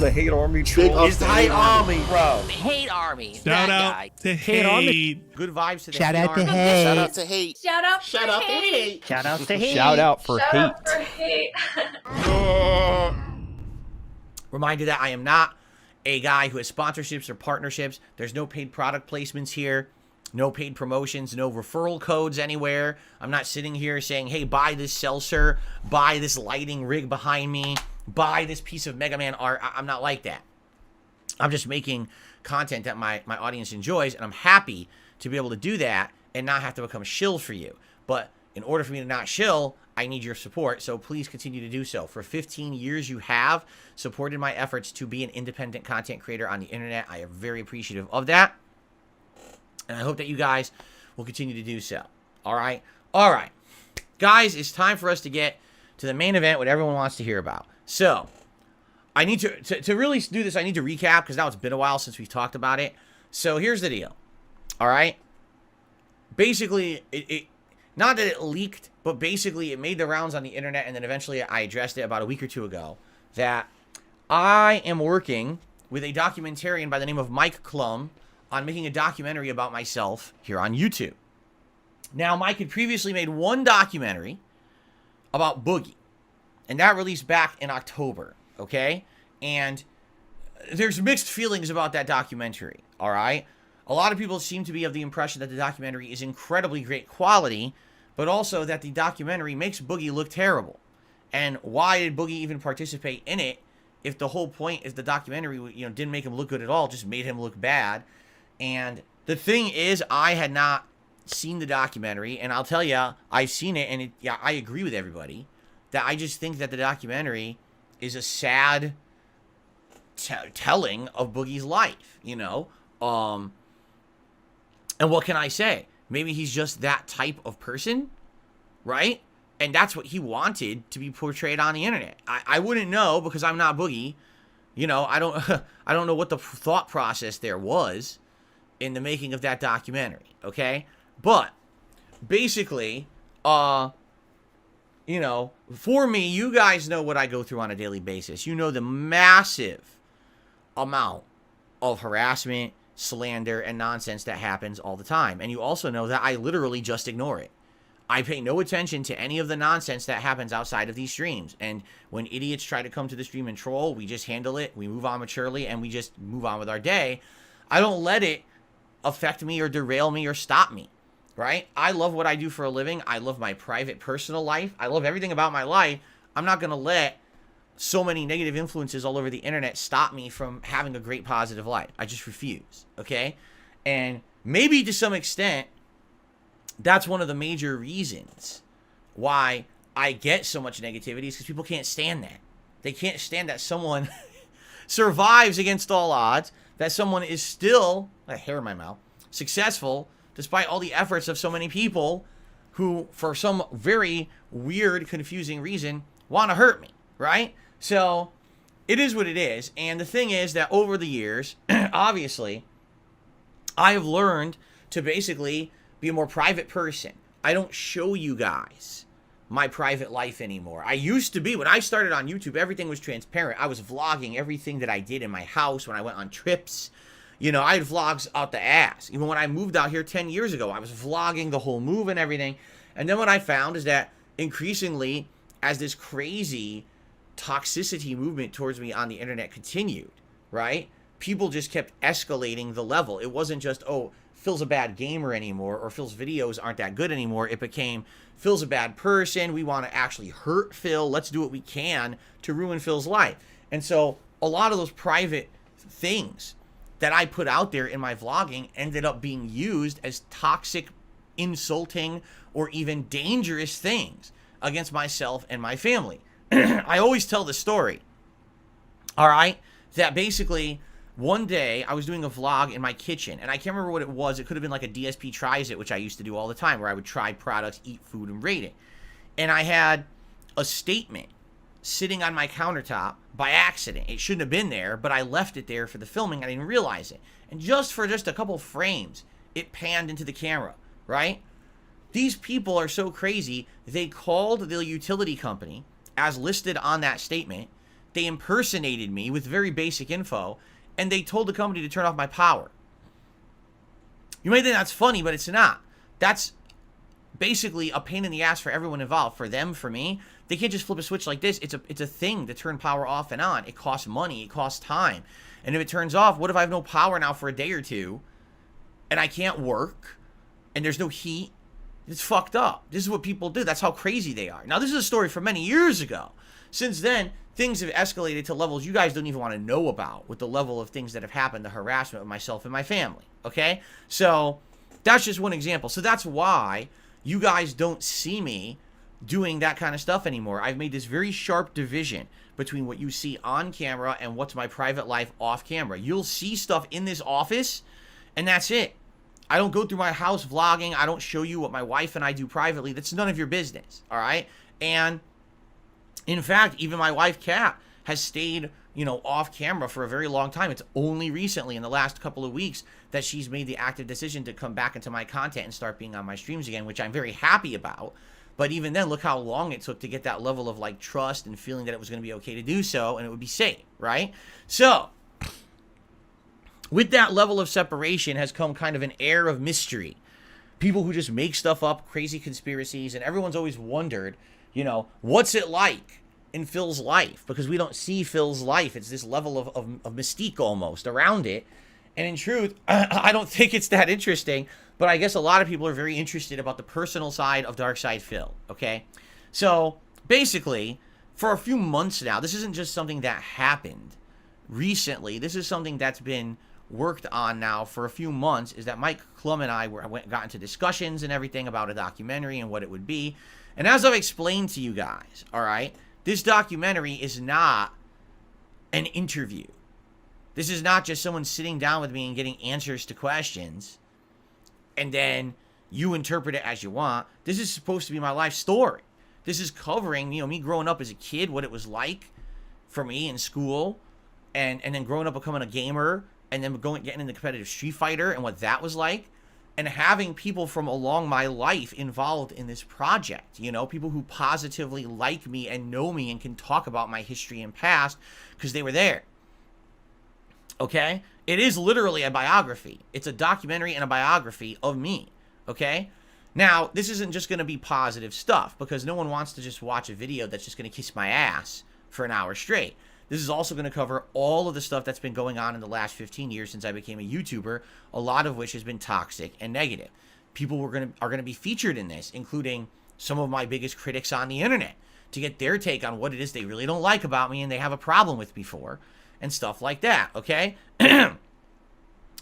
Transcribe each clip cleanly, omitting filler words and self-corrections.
the hate army troll. It's the hate army, bro. Hate army. Shout out to hate. Good vibes to the Shout hate out to army. hate. Shout out to hate. Shout out Shout out to hate. Shout out to hate. Shout out for Shout hate. out for hate. Reminder that I am not a guy who has sponsorships or partnerships. There's no paid product placements here. No paid promotions, no referral codes anywhere. I'm not sitting here saying, hey, buy this seltzer, buy this lighting rig behind me, buy this piece of Mega Man art. I'm not like that. I'm just making content that my audience enjoys, and I'm happy to be able to do that and not have to become a shill for you. But in order for me to not shill, I need your support, so please continue to do so. For 15 years, you have supported my efforts to be an independent content creator on the internet. I am very appreciative of that. And I hope that you guys will continue to do so. All right? All right. Guys, it's time for us to get to the main event, what everyone wants to hear about. So, I need to really do this, I need to recap, because now it's been a while since we've talked about it. So, here's the deal. All right? Basically, not that it leaked, but basically it made the rounds on the internet, and then eventually I addressed it about a week or two ago, that I am working with a documentarian by the name of Mike CLUM, on making a documentary about myself here on YouTube. Now, Mike had previously made one documentary about Boogie, and that released back in October, okay? And there's mixed feelings about that documentary, all right? A lot of people seem to be of the impression that the documentary is incredibly great quality, but also that the documentary makes Boogie look terrible. And why did Boogie even participate in it if the whole point is the documentary, didn't make him look good at all, just made him look bad? And the thing is, I had not seen the documentary, and I'll tell you, I've seen it, and I agree with everybody, that I just think that the documentary is a sad telling of Boogie's life, And what can I say? Maybe he's just that type of person, right? And that's what he wanted to be portrayed on the internet. I wouldn't know, because I'm not Boogie. I don't know what the thought process there was in the making of that documentary, okay? But basically, for me, you guys know what I go through on a daily basis. You know the massive amount of harassment, slander, and nonsense that happens all the time. And you also know that I literally just ignore it. I pay no attention to any of the nonsense that happens outside of these streams. And when idiots try to come to the stream and troll, we just handle it, we move on maturely, and we just move on with our day. I don't let it affect me or derail me or stop me, right? I love what I do for a living. I love my private, personal life. I love everything about my life. I'm not going to let so many negative influences all over the internet stop me from having a great, positive life. I just refuse, okay? And maybe to some extent, that's one of the major reasons why I get so much negativity, is because people can't stand that. They can't stand that someone survives against all odds, that someone is still, a hair in my mouth, successful, despite all the efforts of so many people who, for some very weird, confusing reason, want to hurt me, right? So, it is what it is. And the thing is that over the years, obviously, I have learned to basically be a more private person. I don't show you guys my private life anymore. I used to be, when I started on YouTube, everything was transparent. I was vlogging everything that I did in my house, when I went on trips. I had vlogs out the ass. Even when I moved out here 10 years ago, I was vlogging the whole move and everything. And then what I found is that increasingly, as this crazy toxicity movement towards me on the internet continued, right? People just kept escalating the level. It wasn't just, oh, Phil's a bad gamer anymore, or Phil's videos aren't that good anymore. It became, Phil's a bad person. We want to actually hurt Phil. Let's do what we can to ruin Phil's life. And so a lot of those private things that I put out there in my vlogging ended up being used as toxic, insulting, or even dangerous things against myself and my family. I always tell the story, all right, that basically one day I was doing a vlog in my kitchen, and I can't remember what it was. It could have been like a DSP tries it, which I used to do all the time, where I would try products, eat food, and rate it. And I had a statement sitting on my countertop by accident. It shouldn't have been there, but I left it there for the filming. I didn't realize it. And just for a couple frames, it panned into the camera, right? These people are so crazy, they called the utility company, as listed on that statement, they impersonated me with very basic info, and they told the company to turn off my power. You may think that's funny, but it's not. That's basically a pain in the ass for everyone involved. For them, for me, they can't just flip a switch like this. It's a thing to turn power off and on. It costs money. It costs time. And if it turns off, what if I have no power now for a day or two, and I can't work, and there's no heat? It's fucked up. This is what people do. That's how crazy they are. Now, this is a story from many years ago. Since then, things have escalated to levels you guys don't even want to know about, with the level of things that have happened, the harassment of myself and my family. Okay? So, that's just one example. So, that's why you guys don't see me doing that kind of stuff anymore. I've made this very sharp division between what you see on camera and what's my private life off camera. You'll see stuff in this office, and that's it. I don't go through my house vlogging. I don't show you what my wife and I do privately. That's none of your business, all right? And in fact, even my wife, Kat, has stayed, off camera for a very long time. It's only recently, in the last couple of weeks, that she's made the active decision to come back into my content and start being on my streams again, which I'm very happy about. But even then, look how long it took to get that level of, trust and feeling that it was going to be okay to do so, and it would be safe, right? So, with that level of separation has come kind of an air of mystery. People who just make stuff up, crazy conspiracies, and everyone's always wondered, what's it like in Phil's life? Because we don't see Phil's life. It's this level of mystique almost around it. And in truth, I don't think it's that interesting, but I guess a lot of people are very interested about the personal side of Dark Side Phil, okay? So, basically, for a few months now, this isn't just something that happened recently. This is something that's been worked on now for a few months, is that Mike CLUM and I got into discussions and everything about a documentary and what it would be. And as I've explained to you guys, all right, this documentary is not an interview. This is not just someone sitting down with me and getting answers to questions, and then you interpret it as you want. This is supposed to be my life story. This is covering, me growing up as a kid, what it was like for me in school, and then growing up becoming a gamer, and then getting into competitive Street Fighter and what that was like, and having people from along my life involved in this project, people who positively like me and know me and can talk about my history and past because they were there. Okay? It is literally a biography. It's a documentary and a biography of me. Okay? Now, this isn't just going to be positive stuff, because no one wants to just watch a video that's just going to kiss my ass for an hour straight. This is also going to cover all of the stuff that's been going on in the last 15 years since I became a YouTuber, a lot of which has been toxic and negative. People are going to be featured in this, including some of my biggest critics on the internet, to get their take on what it is they really don't like about me and they have a problem with me for, and stuff like that, okay?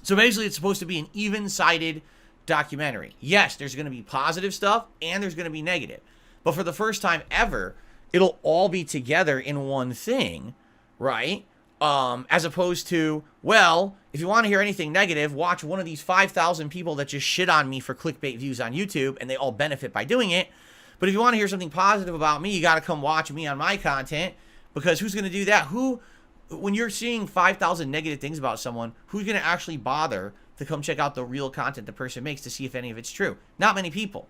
So basically, it's supposed to be an even-sided documentary. Yes, there's going to be positive stuff, and there's going to be negative. But for the first time ever, it'll all be together in one thing, right? As opposed to, well, if you want to hear anything negative, watch one of these 5,000 people that just shit on me for clickbait views on YouTube, and they all benefit by doing it. But if you want to hear something positive about me, you got to come watch me on my content, because who's going to do that? When you're seeing 5,000 negative things about someone, who's going to actually bother to come check out the real content the person makes to see if any of it's true? Not many people.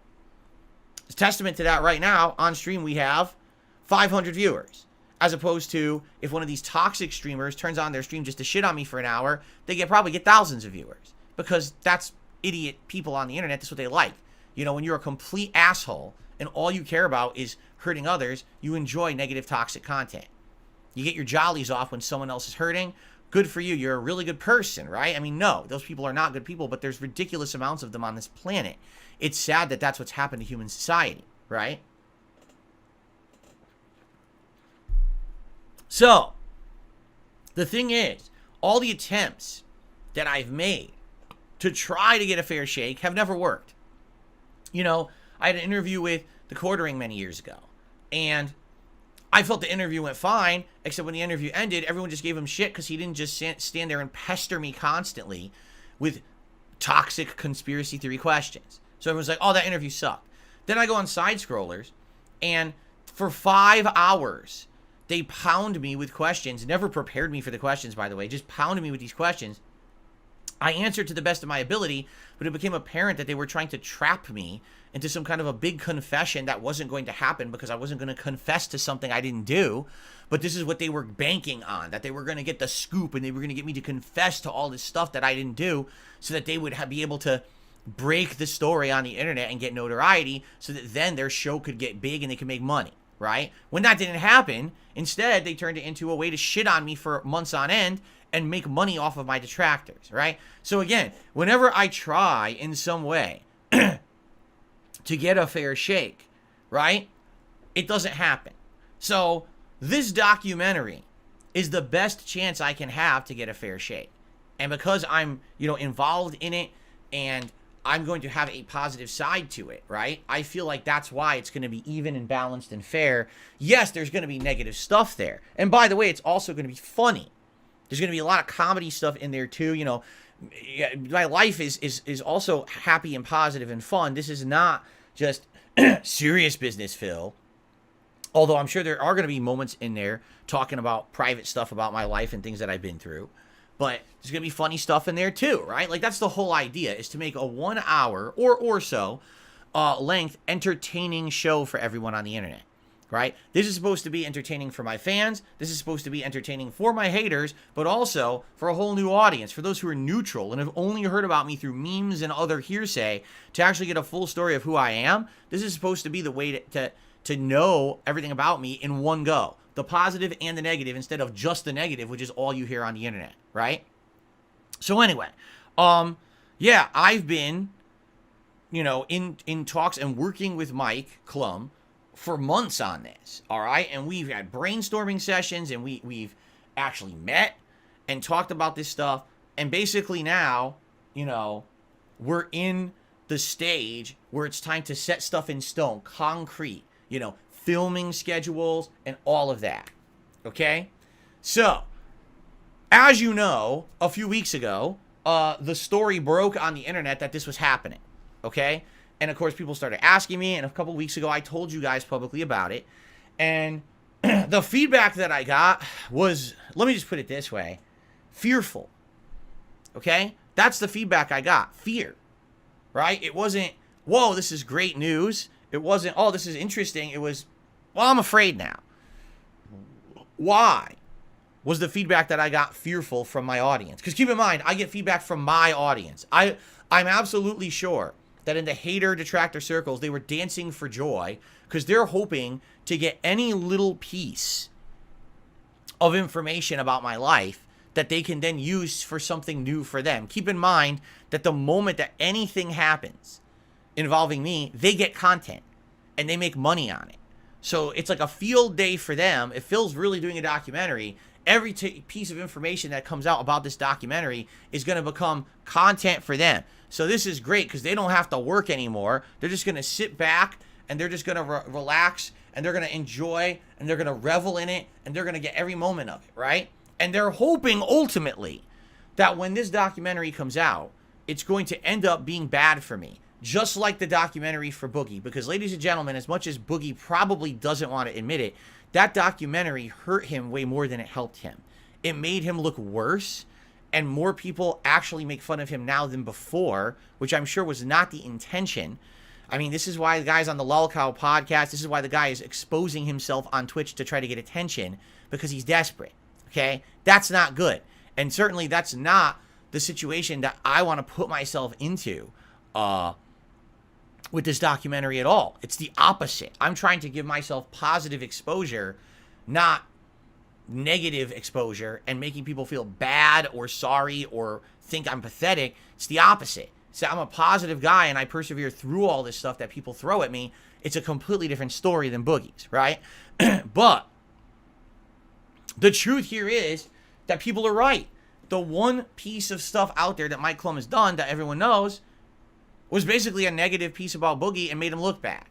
As testament to that, right now, on stream, we have 500 viewers. As opposed to, if one of these toxic streamers turns on their stream just to shit on me for an hour, they probably get thousands of viewers. Because that's idiot people on the internet. That's what they like. When you're a complete asshole and all you care about is hurting others, you enjoy negative, toxic content. You get your jollies off when someone else is hurting. Good for you. You're a really good person, right? I mean, no, those people are not good people, but there's ridiculous amounts of them on this planet. It's sad that that's what's happened to human society, right? So, the thing is, all the attempts that I've made to try to get a fair shake have never worked. I had an interview with the Quartering many years ago, and I felt the interview went fine, except when the interview ended, everyone just gave him shit because he didn't just stand there and pester me constantly with toxic conspiracy theory questions. So everyone's like, oh, that interview sucked. Then I go on side scrollers, and for 5 hours, they pound me with questions, never prepared me for the questions, by the way, just pounded me with these questions. I answered to the best of my ability, but it became apparent that they were trying to trap me into some kind of a big confession that wasn't going to happen because I wasn't going to confess to something I didn't do. But this is what they were banking on, that they were going to get the scoop and they were going to get me to confess to all this stuff that I didn't do so that they would be able to break the story on the internet and get notoriety so that then their show could get big and they could make money, right? When that didn't happen, instead, they turned it into a way to shit on me for months on end and make money off of my detractors, right? So again, whenever I try in some way to get a fair shake, right, it doesn't happen. So this documentary is the best chance I can have to get a fair shake. And because I'm, involved in it and I'm going to have a positive side to it, right? I feel like that's why it's going to be even and balanced and fair. Yes, there's going to be negative stuff there. And by the way, it's also going to be funny. There's going to be a lot of comedy stuff in there too. My life is also happy and positive and fun. This is not just serious business, Phil. Although I'm sure there are going to be moments in there talking about private stuff about my life and things that I've been through. But there's going to be funny stuff in there too, right? Like that's the whole idea, is to make a 1 hour or so length entertaining show for everyone on the internet. Right? This is supposed to be entertaining for my fans. This is supposed to be entertaining for my haters, but also for a whole new audience, for those who are neutral and have only heard about me through memes and other hearsay to actually get a full story of who I am. This is supposed to be the way to know everything about me in one go. The positive and the negative instead of just the negative, which is all you hear on the internet, right? So anyway, yeah, I've been, in talks and working with Mike CLUM for months on this, all right? And we've had brainstorming sessions, and we've actually met and talked about this stuff. And basically now, we're in the stage where it's time to set stuff in stone, concrete, filming schedules and all of that, okay? So, as you know, a few weeks ago, the story broke on the internet that this was happening, okay? And of course, people started asking me, and a couple weeks ago, I told you guys publicly about it. And the feedback that I got was, let me just put it this way, fearful. Okay? That's the feedback I got. Fear. Right? It wasn't, whoa, this is great news. It wasn't, oh, this is interesting. It was, well, I'm afraid now. Why was the feedback that I got fearful from my audience? Because keep in mind, I get feedback from my audience. I'm absolutely sure that in the hater detractor circles, they were dancing for joy because they're hoping to get any little piece of information about my life that they can then use for something new for them. Keep in mind that the moment that anything happens involving me, they get content and they make money on it. So it's like a field day for them. If Phil's really doing a documentary, every piece of information that comes out about this documentary is going to become content for them. So this is great because they don't have to work anymore. They're just going to sit back and they're just going to relax and they're going to enjoy and they're going to revel in it and they're going to get every moment of it, right? And they're hoping ultimately that when this documentary comes out, it's going to end up being bad for me. Just like the documentary for Boogie. Because ladies and gentlemen, as much as Boogie probably doesn't want to admit it, that documentary hurt him way more than it helped him. It made him look worse. And more people actually make fun of him now than before, which I'm sure was not the intention. I mean, this is why the guy's on the Lolcow podcast. This is why the guy is exposing himself on Twitch to try to get attention, because he's desperate, okay? That's not good. And certainly that's not the situation that I want to put myself into with this documentary at all. It's the opposite. I'm trying to give myself positive exposure, not negative exposure and making people feel bad or sorry or think I'm pathetic. It's the opposite. So I'm a positive guy and I persevere through all this stuff that people throw at me. It's a completely different story than Boogie's, right? But the truth here is that people are right. The one piece of stuff out there that Mike CLUM has done that everyone knows was basically a negative piece about Boogie and made him look bad.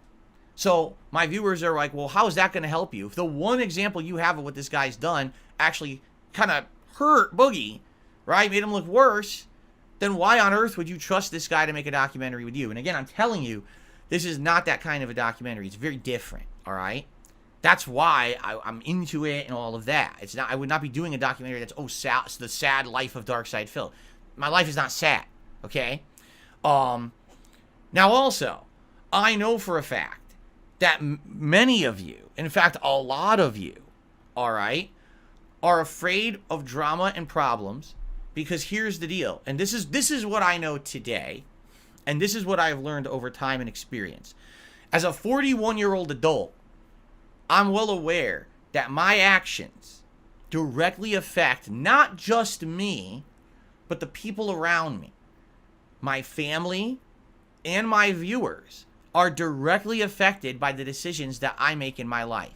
So my viewers are like, well, how is that going to help you? If the one example you have of what this guy's done actually kind of hurt Boogie, right, made him look worse, then why on earth would you trust this guy to make a documentary with you? And again, I'm telling you, this is not that kind of a documentary. It's very different, all right? That's why I'm into it and all of that. It's not. I would not be doing a documentary that's, the sad life of Dark Side Phil. my life is not sad, okay? Now also, I know for a fact that many of you, in fact, a lot of you, all right, are afraid of drama and problems, because here's the deal, and this is what I know today, and this is what I've learned over time and experience. As a 41-year-old adult, I'm well aware that my actions directly affect not just me, but the people around me. My family and my viewers are directly affected by the decisions that I make in my life.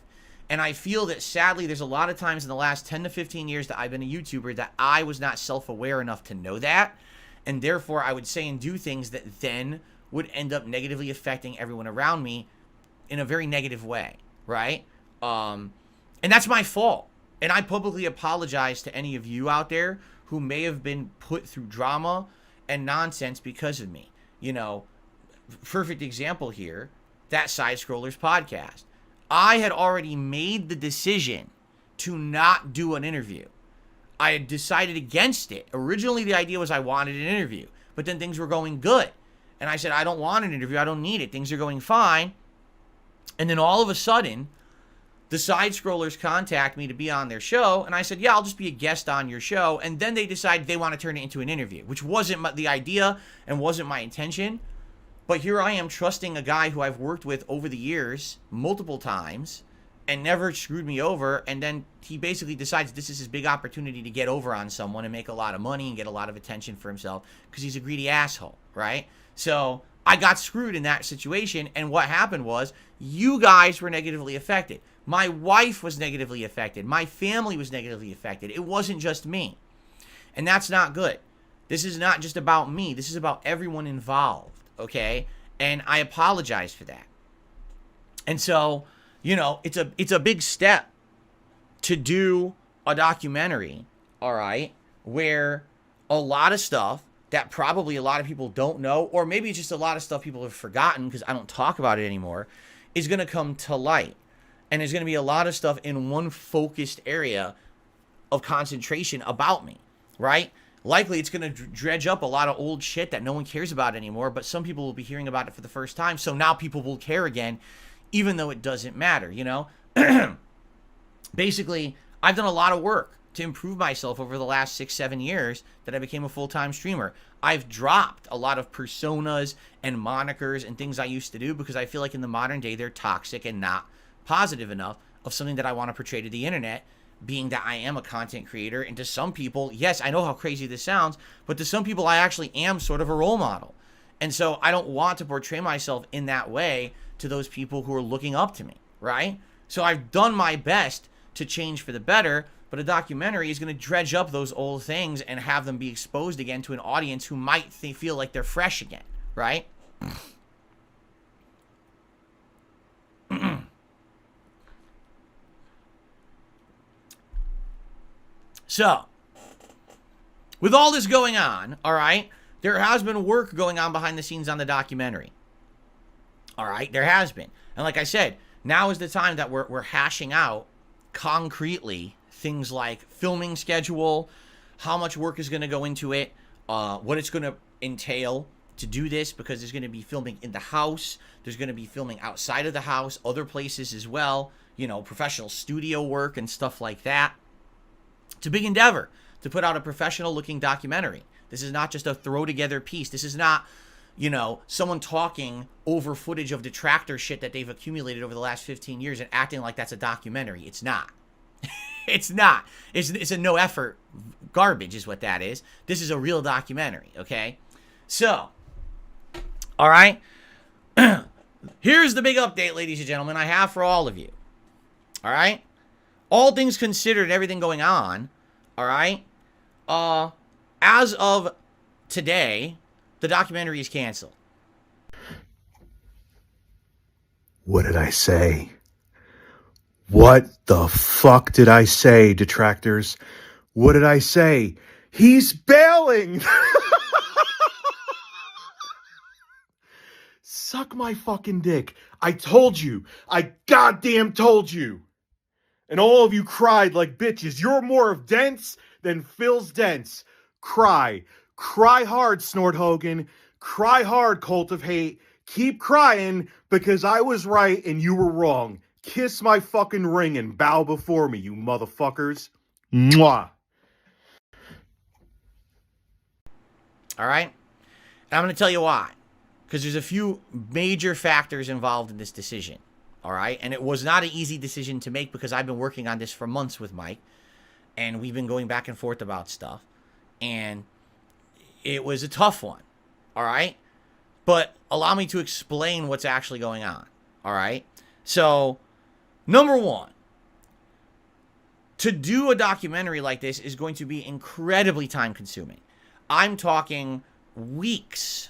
And I feel that sadly, there's a lot of times in the last 10 to 15 years that I've been a YouTuber that I was not self-aware enough to know that. And therefore, I would say and do things that then would end up negatively affecting everyone around me in a very negative way, right? And that's my fault. And I publicly apologize to any of you out there who may have been put through drama and nonsense because of me. You know, perfect example here, that Side Scrollers podcast. I had already made the decision to not do an interview. I had decided against it. Originally, the idea was I wanted an interview, but then things were going good. And I said, I don't want an interview. I don't need it. Things are going fine. And then all of a sudden, the Side Scrollers contact me to be on their show. And I said, yeah, I'll just be a guest on your show. And then they decided they want to turn it into an interview, which wasn't the idea and wasn't my intention. But here I am trusting a guy who I've worked with over the years multiple times and never screwed me over. And then he basically decides this is his big opportunity to get over on someone and make a lot of money and get a lot of attention for himself because he's a greedy asshole, right? So I got screwed in that situation. And what happened was you guys were negatively affected. My wife was negatively affected. My family was negatively affected. It wasn't just me. And that's not good. This is not just about me. This is about everyone involved. Okay, and I apologize for that. And so, you know, it's a big step to do a documentary, all right, where a lot of stuff that probably a lot of people don't know, or maybe it's just a lot of stuff people have forgotten because I don't talk about it anymore, is going to come to light. And there's going to be a lot of stuff in one focused area of concentration about me, right? Likely it's going to dredge up a lot of old shit that no one cares about anymore, but some people will be hearing about it for the first time. So now people will care again, even though it doesn't matter, you know? Basically, I've done a lot of work to improve myself over the last 6-7 years that I became a full-time streamer. I've dropped a lot of personas and monikers and things I used to do because I feel like in the modern day, they're toxic and not positive enough of something that I want to portray to the internet, being that I am a content creator. And to some people, yes, I know how crazy this sounds, but to some people, I actually am sort of a role model. And so I don't want to portray myself in that way to those people who are looking up to me, right? So I've done my best to change for the better, but a documentary is going to dredge up those old things and have them be exposed again to an audience who might feel like they're fresh again, right? So, with all this going on, all right, there has been work going on behind the scenes on the documentary. All right, there has been. And like I said, now is the time that we're hashing out concretely things like filming schedule, how much work is going to go into it, what it's going to entail to do this, because there's going to be filming in the house, there's going to be filming outside of the house, other places as well, you know, professional studio work and stuff like that. It's a big endeavor to put out a professional-looking documentary. This is not just a throw-together piece. This is not, you know, someone talking over footage of detractor shit that they've accumulated over the last 15 years and acting like that's a documentary. It's not. It's not. It's a no-effort garbage is what that is. This is a real documentary, okay? So, all right? Here's the big update, ladies and gentlemen, I have for all of you. All right? All things considered, everything going on, all right? As of today, the documentary is canceled. What did I say? What the fuck did I say, detractors? What did I say? He's bailing! Suck my fucking dick. I told you. I goddamn told you. And all of you cried like bitches. You're more of dents than Phil's dents. Cry. Cry hard, Snort Hogan. Cry hard, Cult of Hate. Keep crying because I was right and you were wrong. Kiss my fucking ring and bow before me, you motherfuckers. Mwah. All right? And I'm going to tell you why. Because there's a few major factors involved in this decision. All right? And it was not an easy decision to make because I've been working on this for months with Mike. And we've been going back and forth about stuff. And it was a tough one. All right? But allow me to explain what's actually going on. All right? So, number one, to do a documentary like this is going to be incredibly time consuming. I'm talking weeks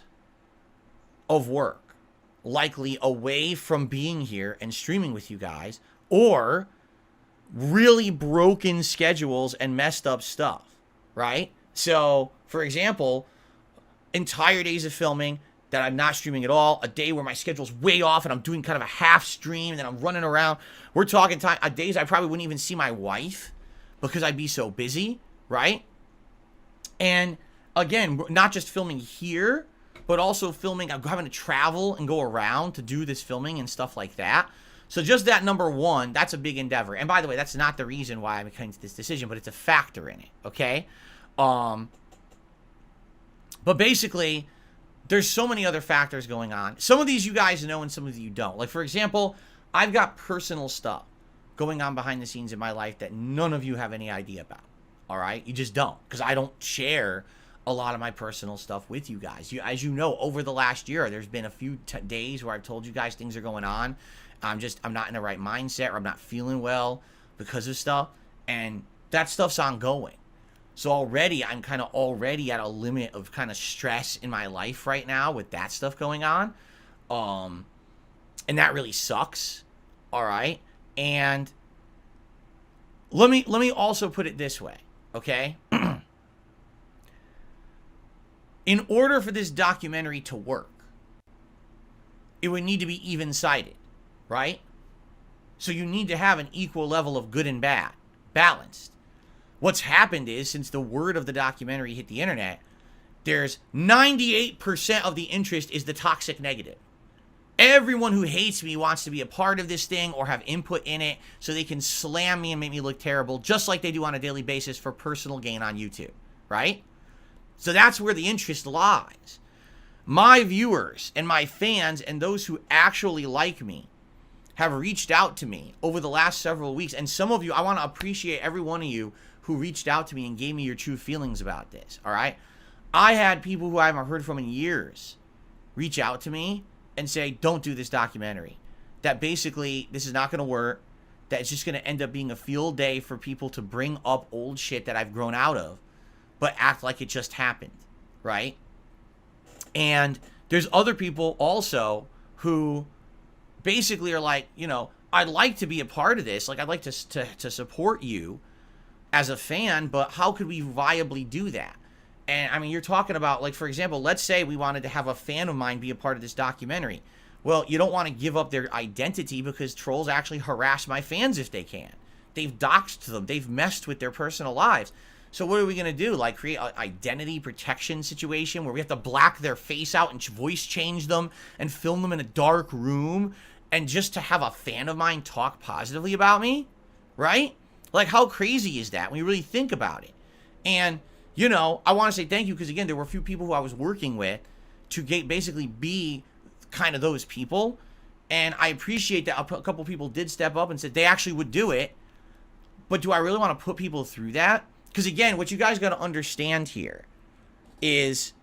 of work, likely away from being here and streaming with you guys, or really broken schedules and messed up stuff, right? So, for example, entire days of filming that I'm not streaming at all, a day where my schedule's way off and I'm doing kind of a half stream and then I'm running around. We're talking days I probably wouldn't even see my wife because I'd be so busy, right? And again, not just filming here, but also filming, I'm having to travel and go around to do this filming and stuff like that. So just that, number one, that's a big endeavor. And by the way, that's not the reason why I'm coming to this decision, but it's a factor in it, okay? But basically, there's so many other factors going on. Some of these you guys know and some of you don't. Like, for example, I've got personal stuff going on behind the scenes in my life that none of you have any idea about, all right? You just don't, because I don't share a lot of my personal stuff with you guys. As you know, over the last year, there's been a few days where I've told you guys things are going on. I'm not in the right mindset, or I'm not feeling well because of stuff, and that stuff's ongoing. So already, I'm kind of already at a limit of kind of stress in my life right now with that stuff going on. And that really sucks. All right. And let me also put it this way. Okay. In order for this documentary to work, it would need to be even-sided, right? So you need to have an equal level of good and bad, balanced. What's happened is, since the word of the documentary hit the internet, there's 98% of the interest is the toxic negative. Everyone who hates me wants to be a part of this thing or have input in it so they can slam me and make me look terrible, just like they do on a daily basis for personal gain on YouTube, right? So that's where the interest lies. My viewers and my fans and those who actually like me have reached out to me over the last several weeks. And some of you, I want to appreciate every one of you who reached out to me and gave me your true feelings about this, all right? I had people who I haven't heard from in years reach out to me and say, don't do this documentary. That basically, this is not going to work. That it's just going to end up being a field day for people to bring up old shit that I've grown out of, but act like it just happened, right? And there's other people also who basically are like, you know, I'd like to be a part of this. Like, I'd like to support you as a fan, but how could we viably do that? And I mean, you're talking about, like, for example, let's say we wanted to have a fan of mine be a part of this documentary. Well, you don't want to give up their identity because trolls actually harass my fans if they can. They've doxed them. They've messed with their personal lives. So what are we going to do? Like, create an identity protection situation where we have to black their face out and voice change them and film them in a dark room and just to have a fan of mine talk positively about me? Right? Like, how crazy is that when you really think about it? And, you know, I want to say thank you because, again, there were a few people who I was working with to basically be kind of those people. And I appreciate that a couple people did step up and said they actually would do it. But do I really want to put people through that? Because, again, what you guys got to understand here is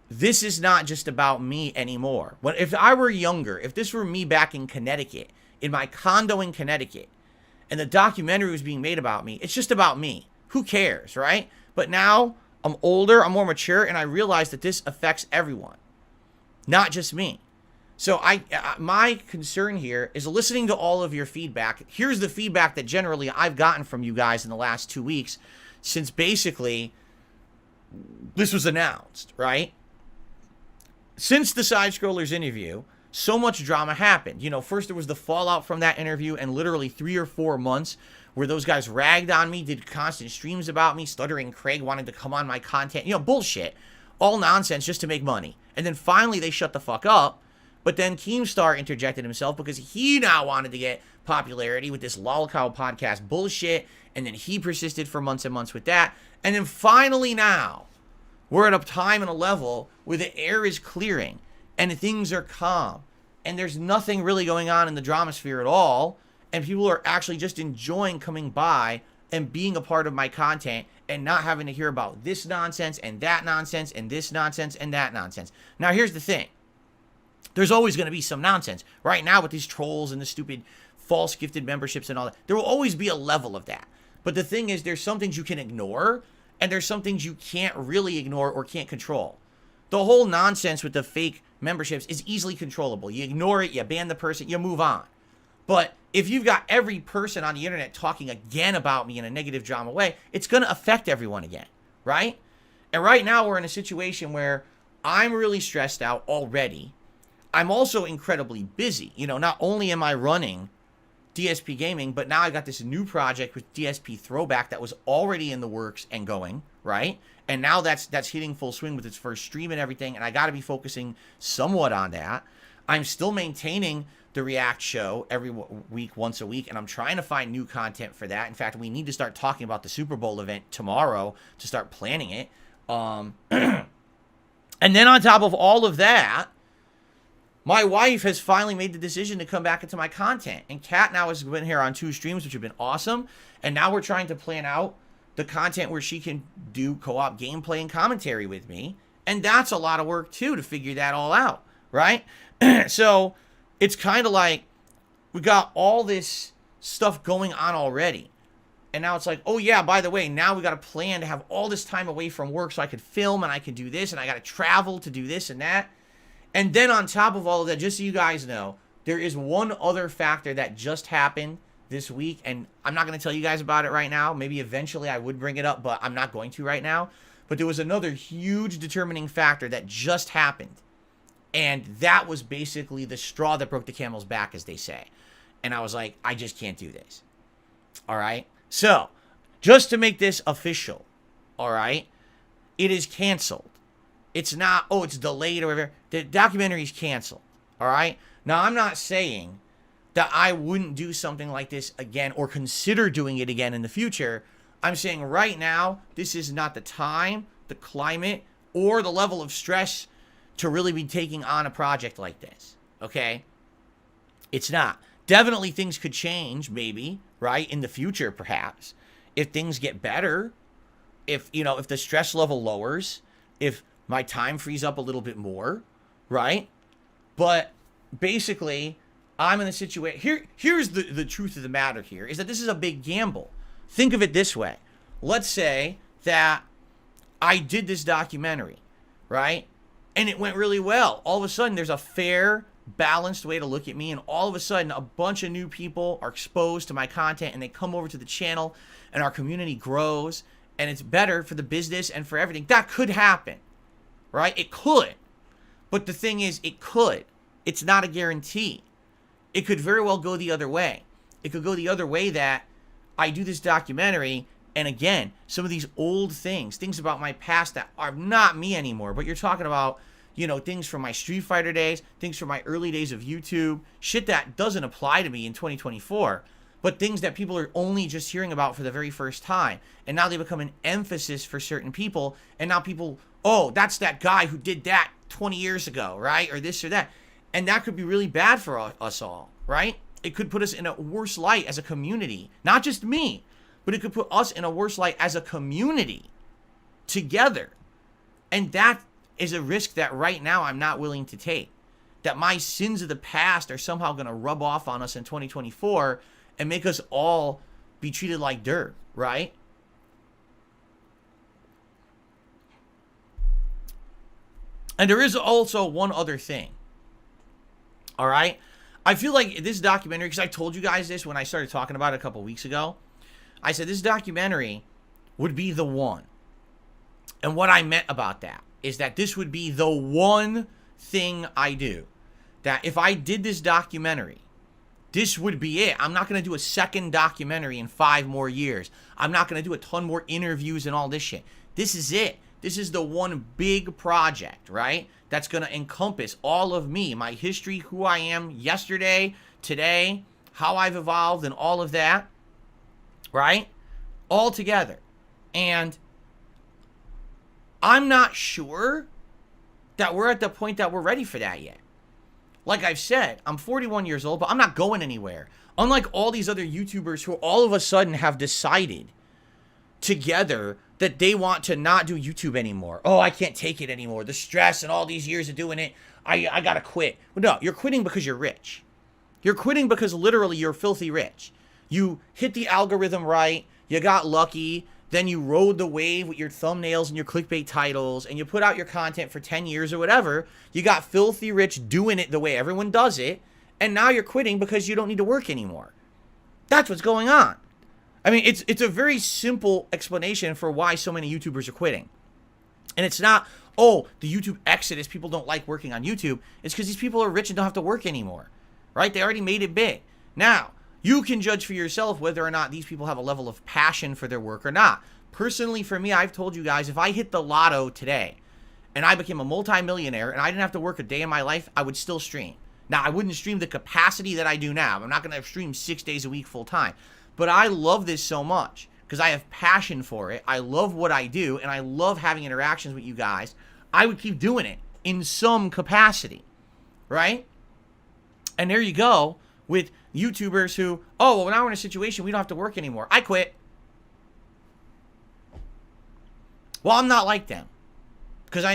this is not just about me anymore. If I were younger, if this were me back in Connecticut, in my condo in Connecticut, and the documentary was being made about me, it's just about me. Who cares, right? But now I'm older, I'm more mature, and I realize that this affects everyone, not just me. So my concern here is listening to all of your feedback. Here's the feedback that generally I've gotten from you guys in the last 2 weeks since basically this was announced, right? Since the Side Scrollers interview, so much drama happened. You know, first there was the fallout from that interview and literally 3 or 4 months where those guys ragged on me, did constant streams about me, Stuttering Craig wanted to come on my content, you know, bullshit. All nonsense just to make money. And then finally they shut the fuck up. But then Keemstar interjected himself because he now wanted to get popularity with this Lolcow podcast bullshit. And then he persisted for months and months with that. And then finally now, we're at a time and a level where the air is clearing and things are calm. And there's nothing really going on in the drama sphere at all. And people are actually just enjoying coming by and being a part of my content and not having to hear about this nonsense and that nonsense and this nonsense and that nonsense. Now, here's the thing. There's always going to be some nonsense. Right now with these trolls and the stupid false gifted memberships and all that, there will always be a level of that. But the thing is, there's some things you can ignore and there's some things you can't really ignore or can't control. The whole nonsense with the fake memberships is easily controllable. You ignore it, you ban the person, you move on. But if you've got every person on the internet talking again about me in a negative drama way, it's going to affect everyone again, right? And right now we're in a situation where I'm really stressed out already. I'm also incredibly busy. You know, not only am I running DSP Gaming, but now I got this new project with DSP Throwback that was already in the works and going, right? And now that's hitting full swing with its first stream and everything, and I got to be focusing somewhat on that. I'm still maintaining the React show every week, once a week, and I'm trying to find new content for that. In fact, we need to start talking about the Super Bowl event tomorrow to start planning it. And then on top of all of that, my wife has finally made the decision to come back into my content. And Kat now has been here on 2 streams, which have been awesome. And now we're trying to plan out the content where she can do co-op gameplay and commentary with me. And that's a lot of work, too, to figure that all out, right? So it's kind of like we got all this stuff going on already. And now it's like, oh, yeah, by the way, now we got a plan to have all this time away from work so I could film and I could do this and I got to travel to do this and that. And then on top of all of that, just so you guys know, there is one other factor that just happened this week. And I'm not going to tell you guys about it right now. Maybe eventually I would bring it up, but I'm not going to right now. But there was another huge determining factor that just happened. And that was basically the straw that broke the camel's back, as they say. And I was like, I just can't do this. All right? So, just to make this official, all right, it is canceled. It's not, oh, it's delayed or whatever. The documentary is canceled, all right? Now, I'm not saying that I wouldn't do something like this again or consider doing it again in the future. I'm saying right now, this is not the time, the climate, or the level of stress to really be taking on a project like this, okay? It's not. Definitely things could change, maybe, right, in the future, perhaps. If things get better, if, you know, if the stress level lowers, if my time frees up a little bit more, right? But basically, I'm in a situation. Here's the truth of the matter here, is that this is a big gamble. Think of it this way. Let's say that I did this documentary, right? And it went really well. All of a sudden, there's a fair, balanced way to look at me, and all of a sudden, a bunch of new people are exposed to my content, and they come over to the channel, and our community grows, and it's better for the business and for everything. That could happen, right? It could. But the thing is, it could. It's not a guarantee. It could very well go the other way. It could go the other way that I do this documentary, and again, some of these old things about my past that are not me anymore, but you're talking about, you know, things from my Street Fighter days, things from my early days of YouTube, shit that doesn't apply to me in 2024, but things that people are only just hearing about for the very first time. And now they become an emphasis for certain people, and now people, oh, that's that guy who did that 20 years ago, right? Or this or that. And that could be really bad for us all, right? It could put us in a worse light as a community. Not just me, but it could put us in a worse light as a community together. And that is a risk that right now I'm not willing to take. That my sins of the past are somehow going to rub off on us in 2024 and make us all be treated like dirt, right? And there is also one other thing. All right? I feel like this documentary, because I told you guys this when I started talking about it a couple weeks ago. I said this documentary would be the one. And what I meant about that is that this would be the one thing I do. That if I did this documentary This would be it. I'm not going to do a second documentary in 5 more years. I'm not going to do a ton more interviews and all this shit. This is it. This is the one big project, right? That's going to encompass all of me, my history, who I am yesterday, today, how I've evolved, and all of that, right? All together. And I'm not sure that we're at the point that we're ready for that yet. Like I've said, I'm 41 years old, but I'm not going anywhere. Unlike all these other YouTubers who all of a sudden have decided together that they want to not do YouTube anymore. Oh, I can't take it anymore. The stress and all these years of doing it, I gotta quit. Well, no, you're quitting because you're rich. You're quitting because literally you're filthy rich. You hit the algorithm right, you got lucky, then you rode the wave with your thumbnails and your clickbait titles, and you put out your content for 10 years or whatever. You got filthy rich doing it the way everyone does it, and now you're quitting because you don't need to work anymore. That's what's going on. I mean, it's a very simple explanation for why so many YouTubers are quitting. And it's not, oh, the YouTube exodus, people don't like working on YouTube. It's because these people are rich and don't have to work anymore, right? They already made it big. Now, you can judge for yourself whether or not these people have a level of passion for their work or not. Personally, for me, I've told you guys, if I hit the lotto today and I became a multimillionaire and I didn't have to work a day in my life, I would still stream. Now, I wouldn't stream the capacity that I do now. I'm not going to stream 6 days a week full time. But I love this so much because I have passion for it. I love what I do, and I love having interactions with you guys. I would keep doing it in some capacity, right? And there you go with YouTubers who, oh, well, now we're in a situation we don't have to work anymore. I quit. Well, I'm not like them. Because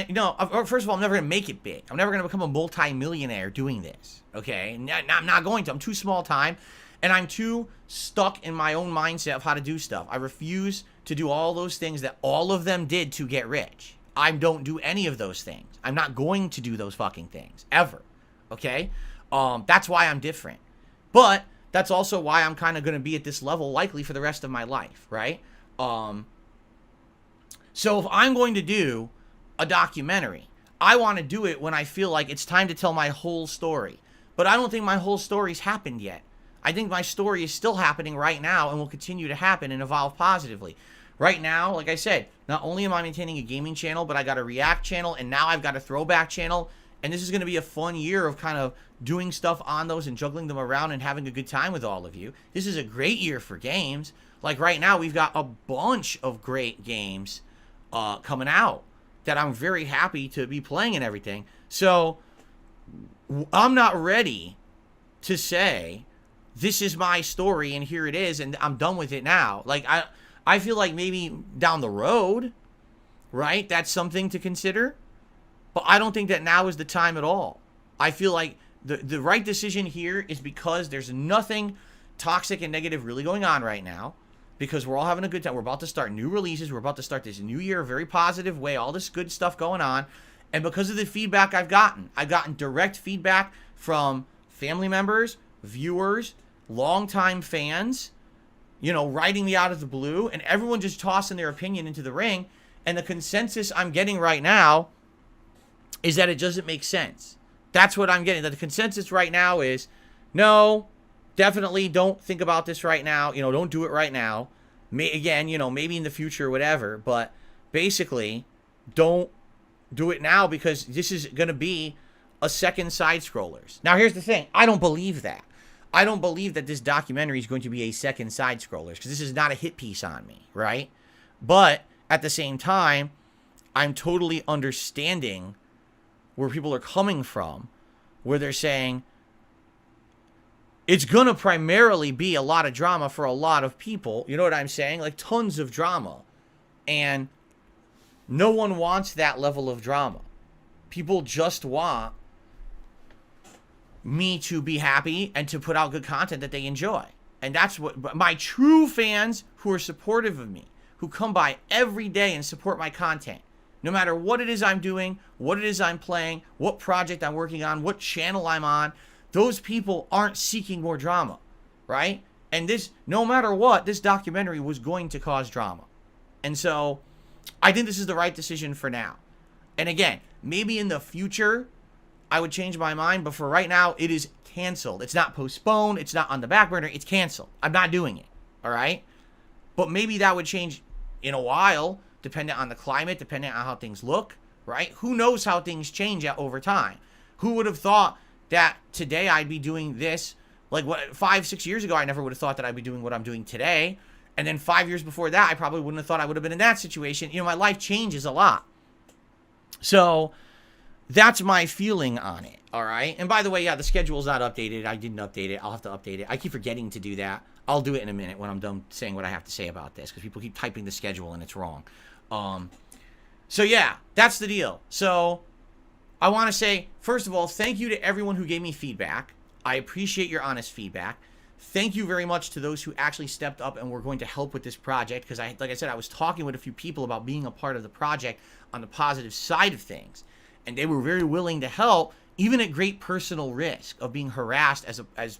first of all, I'm never going to make it big. I'm never going to become a multi-millionaire doing this, okay? I'm not going to. I'm too small time, and I'm too stuck in my own mindset of how to do stuff. I refuse to do all those things that all of them did to get rich. I don't do any of those things. I'm not going to do those fucking things, ever, okay? That's why I'm different. But that's also why I'm kind of going to be at this level likely for the rest of my life, right? So if I'm going to do a documentary, I want to do it when I feel like it's time to tell my whole story. But I don't think my whole story's happened yet. I think my story is still happening right now and will continue to happen and evolve positively. Right now, like I said, not only am I maintaining a gaming channel, but I got a React channel, and now I've got a throwback channel. And this is going to be a fun year of kind of doing stuff on those and juggling them around and having a good time with all of you. This is a great year for games. Like right now, we've got a bunch of great games coming out that I'm very happy to be playing and everything. So I'm not ready to say, this is my story and here it is and I'm done with it now. Like I feel like maybe down the road, right, that's something to consider. But I don't think that now is the time at all. I feel like the right decision here is because there's nothing toxic and negative really going on right now. Because we're all having a good time. We're about to start new releases. We're about to start this new year a very positive way. All this good stuff going on. And because of the feedback I've gotten direct feedback from family members, viewers, longtime fans, writing me out of the blue. And everyone just tossing their opinion into the ring. And the consensus I'm getting right now is that it doesn't make sense. That's what I'm getting. That the consensus right now is, no, definitely don't think about this right now. Don't do it right now. Maybe in the future or whatever. But basically, don't do it now because this is going to be a second side-scrollers. Now, here's the thing. I don't believe that. I don't believe that this documentary is going to be a second side-scrollers because this is not a hit piece on me, right? But at the same time, I'm totally understanding where people are coming from, where they're saying, it's going to primarily be a lot of drama for a lot of people. You know what I'm saying? Like tons of drama. And no one wants that level of drama. People just want me to be happy and to put out good content that they enjoy. And that's what my true fans who are supportive of me, who come by every day and support my content, no matter what it is I'm doing, what it is I'm playing, what project I'm working on, what channel I'm on, those people aren't seeking more drama, right? And this, no matter what, this documentary was going to cause drama. And so I think this is the right decision for now. And again, maybe in the future, I would change my mind. But for right now, it is canceled. It's not postponed. It's not on the back burner. It's canceled. I'm not doing it. All right? But maybe that would change in a while, depending on the climate, depending on how things look, right? Who knows how things change over time? Who would have thought that today I'd be doing this? Like, what, 5-6 years ago, I never would have thought that I'd be doing what I'm doing today. And then 5 years before that, I probably wouldn't have thought I would have been in that situation. You know, my life changes a lot. So that's my feeling on it, all right? And by the way, yeah, the schedule's not updated. I didn't update it. I'll have to update it. I keep forgetting to do that. I'll do it in a minute when I'm done saying what I have to say about this, because people keep typing the schedule and it's wrong. So yeah, that's the deal. So I want to say, first of all, thank you to everyone who gave me feedback. I appreciate your honest feedback. Thank you very much to those who actually stepped up and were going to help with this project, because like I said, I was talking with a few people about being a part of the project on the positive side of things, and they were very willing to help, even at great personal risk of being harassed as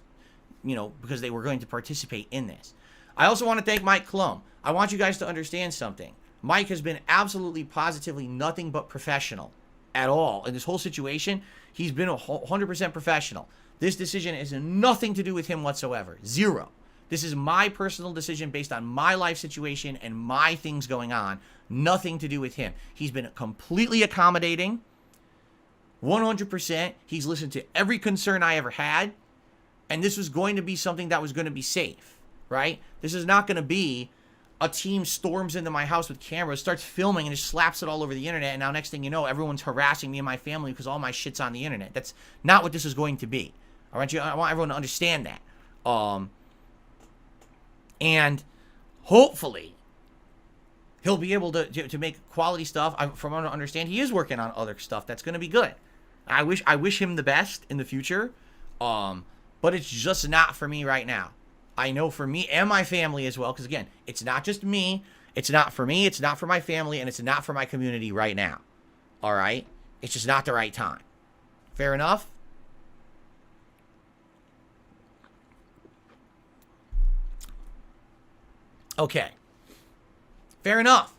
you know, because they were going to participate in this. I also want to thank Mike CLUM. I want you guys to understand something. Mike has been absolutely, positively nothing but professional at all in this whole situation. He's been 100% professional. This decision has nothing to do with him whatsoever. Zero. This is my personal decision based on my life situation and my things going on. Nothing to do with him. He's been completely accommodating. 100%. He's listened to every concern I ever had. And this was going to be something that was going to be safe, right? This is not going to be a team storms into my house with cameras, starts filming, and just slaps it all over the internet. And now next thing you know, everyone's harassing me and my family because all my shit's on the internet. That's not what this is going to be. I want everyone to understand that. And hopefully he'll be able to make quality stuff. From what I understand, he is working on other stuff that's going to be good. I wish him the best in the future. But it's just not for me right now. I know for me and my family as well, because again, it's not just me. It's not for me. It's not for my family, and it's not for my community right now. All right? It's just not the right time. Fair enough? Okay. Fair enough.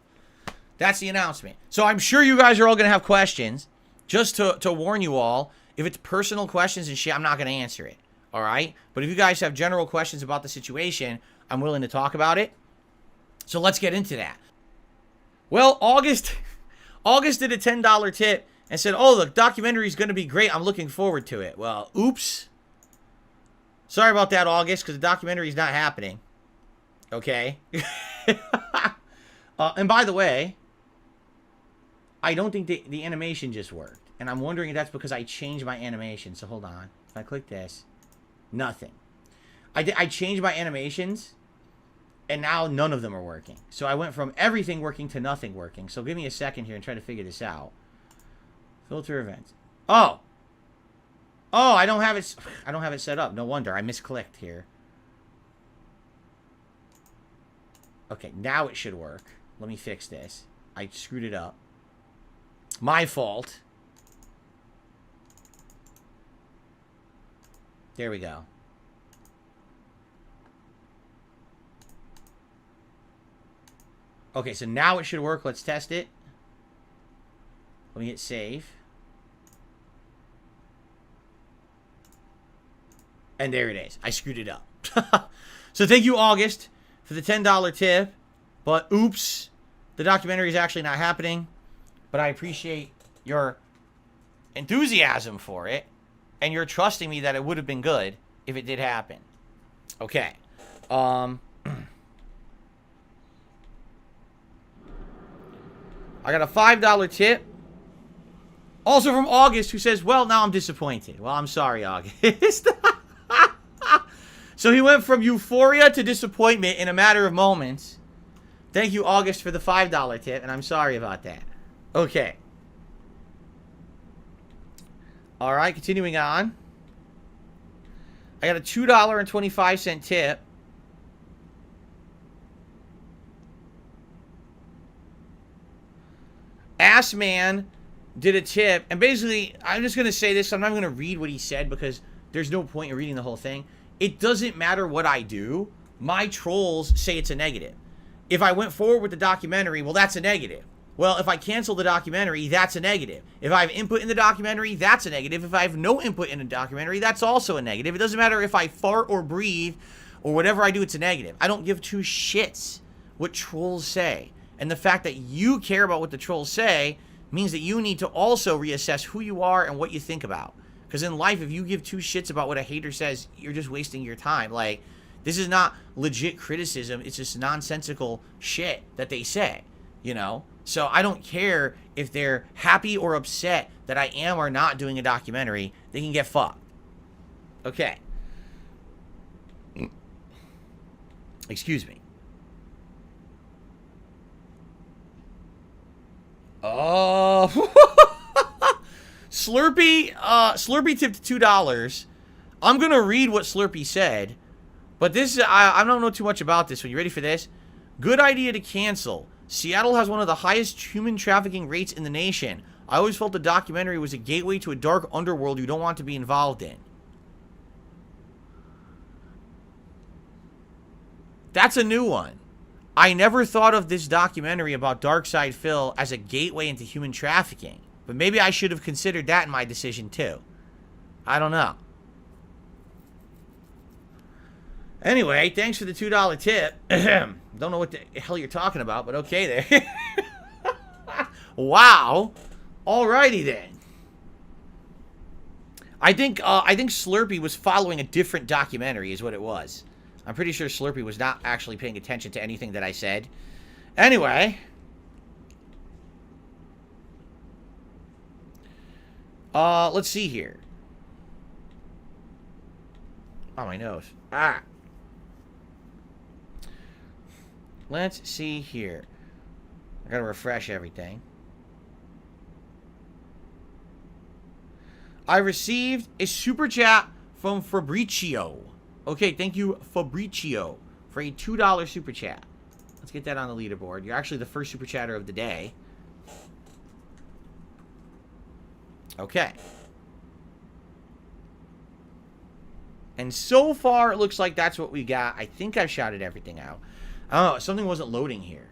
That's the announcement. So I'm sure you guys are all going to have questions. Just to warn you all, if it's personal questions and shit, I'm not going to answer it. All right? But if you guys have general questions about the situation, I'm willing to talk about it. So let's get into that. Well, August did a $10 tip and said, oh, the documentary is going to be great. I'm looking forward to it. Well, oops. Sorry about that, August, because the documentary is not happening. Okay? And by the way, I don't think the animation just worked. And I'm wondering if that's because I changed my animation. So hold on. If I click this, nothing. I changed my animations, and now none of them are working. So I went from everything working to nothing working. So give me a second here and try to figure this out. Filter events. Oh, I don't have it set up. No wonder I misclicked here. Okay, now it should work. Let me fix this. I screwed it up. My fault. There we go. Okay, so now it should work. Let's test it. Let me hit save. And there it is. I screwed it up. So thank you, August, for the $10 tip. But oops, the documentary is actually not happening. But I appreciate your enthusiasm for it. And you're trusting me that it would have been good if it did happen. Okay. I got a $5 tip. Also from August, who says, well, now I'm disappointed. Well, I'm sorry, August. So he went from euphoria to disappointment in a matter of moments. Thank you, August, for the $5 tip, and I'm sorry about that. Okay. Alright, continuing on. I got a $2.25 tip. Ass Man did a tip, and basically, I'm just going to say this. I'm not going to read what he said because there's no point in reading the whole thing. It doesn't matter what I do. My trolls say it's a negative. If I went forward with the documentary, well, that's a negative. Well, if I cancel the documentary, that's a negative. If I have input in the documentary, that's a negative. If I have no input in a documentary, that's also a negative. It doesn't matter if I fart or breathe or whatever I do, it's a negative. I don't give two shits what trolls say. And the fact that you care about what the trolls say means that you need to also reassess who you are and what you think about. Because in life, if you give two shits about what a hater says, you're just wasting your time. Like, this is not legit criticism. It's just nonsensical shit that they say, you know? So I don't care if they're happy or upset that I am or not doing a documentary. They can get fucked. Okay. Excuse me. Oh. Slurpee tipped $2. I'm going to read what Slurpee said. But this is, I don't know too much about this one. You ready for this? Good idea to cancel. Seattle has one of the highest human trafficking rates in the nation. I always felt the documentary was a gateway to a dark underworld you don't want to be involved in. That's a new one. I never thought of this documentary about Darkside Phil as a gateway into human trafficking. But maybe I should have considered that in my decision too. I don't know. Anyway, thanks for the $2 tip. Don't know what the hell you're talking about, but okay there. Wow. Alrighty then. I think Slurpee was following a different documentary is what it was. I'm pretty sure Slurpee was not actually paying attention to anything that I said. Anyway. Let's see here. Oh, my nose. Ah. Let's see here. I gotta refresh everything. I received a super chat from Fabricio. Okay, thank you, Fabricio, for a $2 super chat. Let's get that on the leaderboard. You're actually the first super chatter of the day. Okay. And so far, it looks like that's what we got. I think I've shouted everything out. Oh, something wasn't loading here.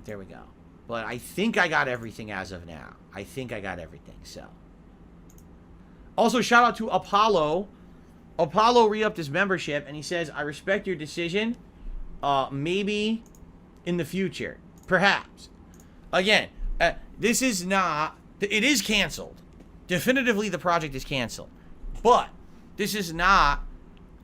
There we go. But I think I got everything as of now. I think I got everything, so. Also, shout out to Apollo. Apollo re-upped his membership, and he says, I respect your decision. Maybe in the future. Perhaps. Again, this is not... It is canceled. Definitively, the project is canceled. But this is not...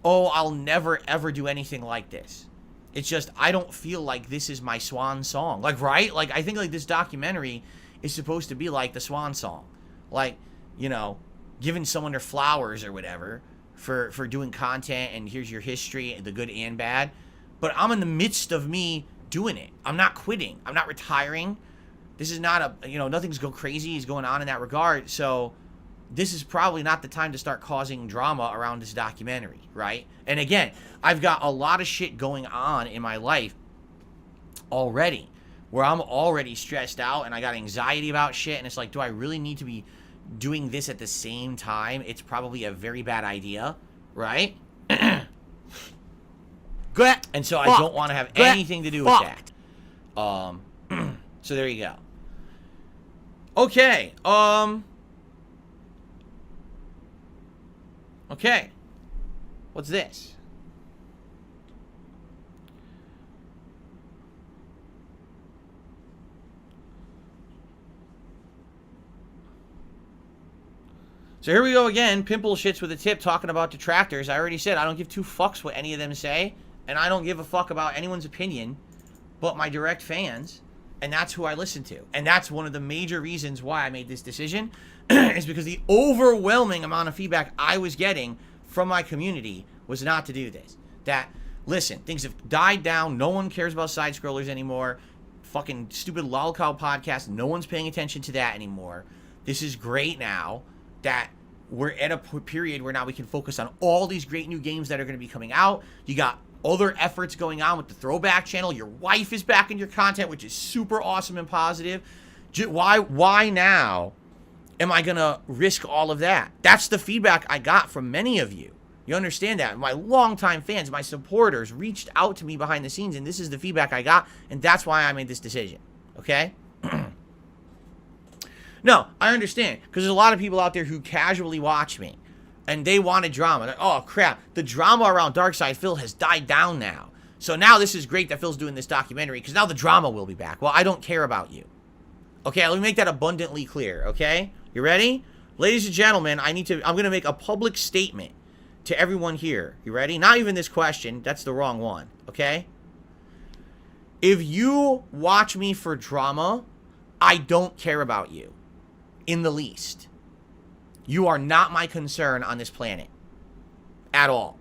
Oh, I'll never, ever do anything like this. It's just, I don't feel like this is my swan song. Like, right? Like, I think, like, this documentary is supposed to be like the swan song. Like, you know, giving someone their flowers or whatever for doing content, and here's your history, the good and bad. But I'm in the midst of me doing it. I'm not quitting. I'm not retiring. This is not a, you know, nothing's go crazy is going on in that regard. So... this is probably not the time to start causing drama around this documentary, right? And again, I've got a lot of shit going on in my life already where I'm already stressed out and I got anxiety about shit. And it's like, do I really need to be doing this at the same time? It's probably a very bad idea, right? And so I don't want to have anything to do with that. So there you go. Okay. Okay. What's this? So here we go again. Pimple shits with a tip talking about detractors. I already said I don't give two fucks what any of them say. And I don't give a fuck about anyone's opinion but my direct fans. And that's who I listen to. And that's one of the major reasons why I made this decision. Is because the overwhelming amount of feedback I was getting from my community was not to do this. That, listen, things have died down. No one cares about side scrollers anymore. Fucking stupid lolcow podcast. No one's paying attention to that anymore. This is great now that we're at a period where now we can focus on all these great new games that are going to be coming out. You got other efforts going on with the throwback channel. Your wife is back in your content, which is super awesome and positive. Why now am I going to risk all of that? That's the feedback I got from many of you. You understand that? My longtime fans, my supporters reached out to me behind the scenes, and this is the feedback I got, and that's why I made this decision. Okay? No, I understand, because there's a lot of people out there who casually watch me, and they wanted drama. Like, oh, crap, the drama around Darkside Phil has died down now. So now this is great that Phil's doing this documentary, because now the drama will be back. Well, I don't care about you. Okay, let me make that abundantly clear, okay? You ready? Ladies and gentlemen, I'm going to make a public statement to everyone here. You ready? Not even this question. That's the wrong one, okay? If you watch me for drama, I don't care about you in the least. You are not my concern on this planet at all,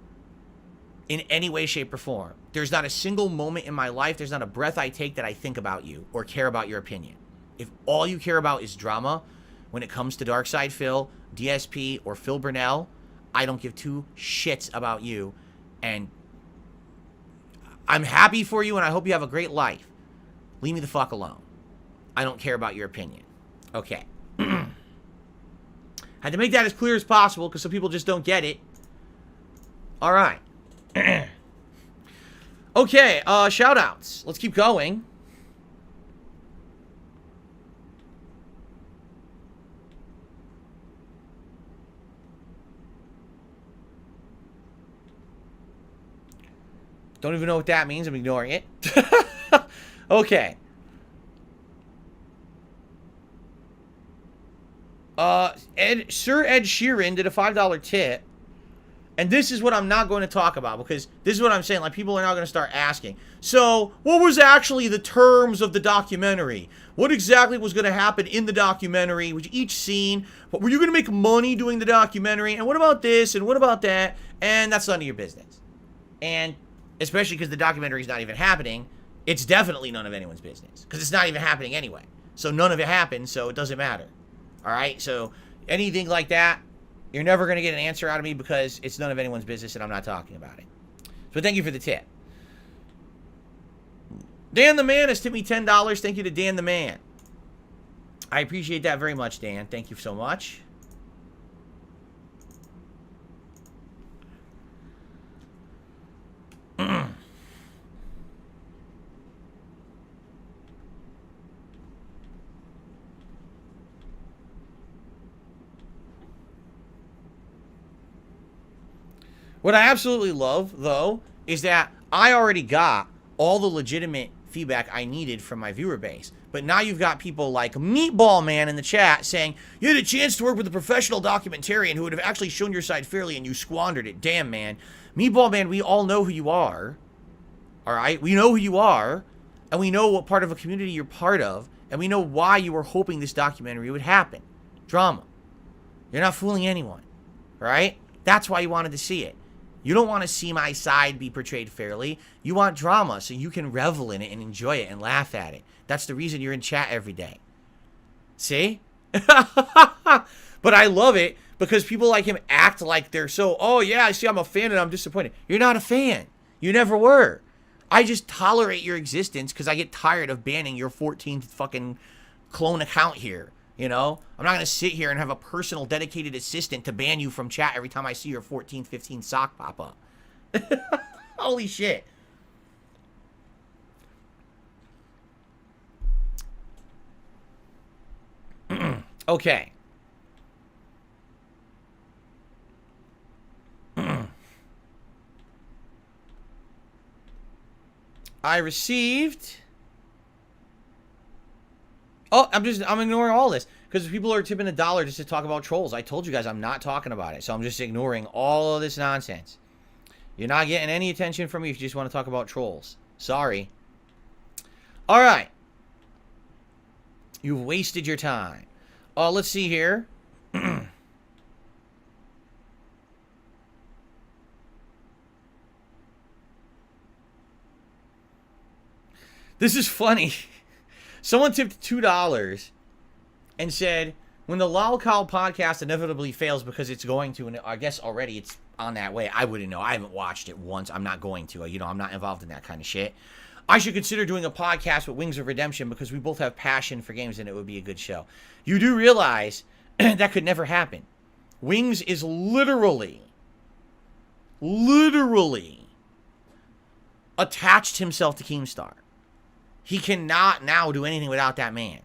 in any way, shape, or form. There's not a single moment in my life, there's not a breath I take that I think about you or care about your opinion. If all you care about is drama, when it comes to Darkside Phil, DSP, or Phil Burnell, I don't give two shits about you, and I'm happy for you, and I hope you have a great life. Leave me the fuck alone. I don't care about your opinion. Okay. Had to make that as clear as possible, because some people just don't get it. All right. Okay, shout-outs. Let's keep going. Don't even know what that means. I'm ignoring it. Okay. Sir Ed Sheeran did a $5 tip. And this is what I'm not going to talk about, because this is what I'm saying. Like, people are now going to start asking. So, what was actually the terms of the documentary? What exactly was going to happen in the documentary with each scene? But were you going to make money doing the documentary? And what about this? And what about that? And that's none of your business. And especially because the documentary is not even happening, it's definitely none of anyone's business, because it's not even happening anyway. So none of it happened, so it doesn't matter. All right? So anything like that, you're never going to get an answer out of me, because it's none of anyone's business and I'm not talking about it. So thank you for the tip. Dan the Man has tipped me $10. Thank you to Dan the Man. I appreciate that very much, Dan. Thank you so much. What I absolutely love, though, is that I already got all the legitimate feedback I needed from my viewer base. But now you've got people like Meatball Man in the chat saying, you had a chance to work with a professional documentarian who would have actually shown your side fairly and you squandered it. Damn, man. Meatball Man, we all know who you are. All right? We know who you are. And we know what part of a community you're part of. And we know why you were hoping this documentary would happen. Drama. You're not fooling anyone. Right? That's why you wanted to see it. You don't want to see my side be portrayed fairly. You want drama so you can revel in it and enjoy it and laugh at it. That's the reason you're in chat every day. See? But I love it because people like him act like they're so, oh yeah, I see I'm a fan and I'm disappointed. You're not a fan. You never were. I just tolerate your existence because I get tired of banning your 14th fucking clone account here. You know, I'm not going to sit here and have a personal dedicated assistant to ban you from chat every time I see your 14, 15 sock pop up. Holy shit. Okay. I received... Oh, I'm ignoring all this because people are tipping $1 just to talk about trolls. I told you guys I'm not talking about it, so I'm just ignoring all of this nonsense. You're not getting any attention from me if you just want to talk about trolls. Sorry. All right. You've wasted your time. Let's see here. This is funny. Someone tipped $2 and said, when the Lolcow podcast inevitably fails because it's going to, and I guess already it's on that way. I wouldn't know. I haven't watched it once. I'm not going to. You know, I'm not involved in that kind of shit. I should consider doing a podcast with Wings of Redemption because we both have passion for games and it would be a good show. You do realize that could never happen. Wings is literally literally attached himself to Keemstar. He cannot now do anything without that man.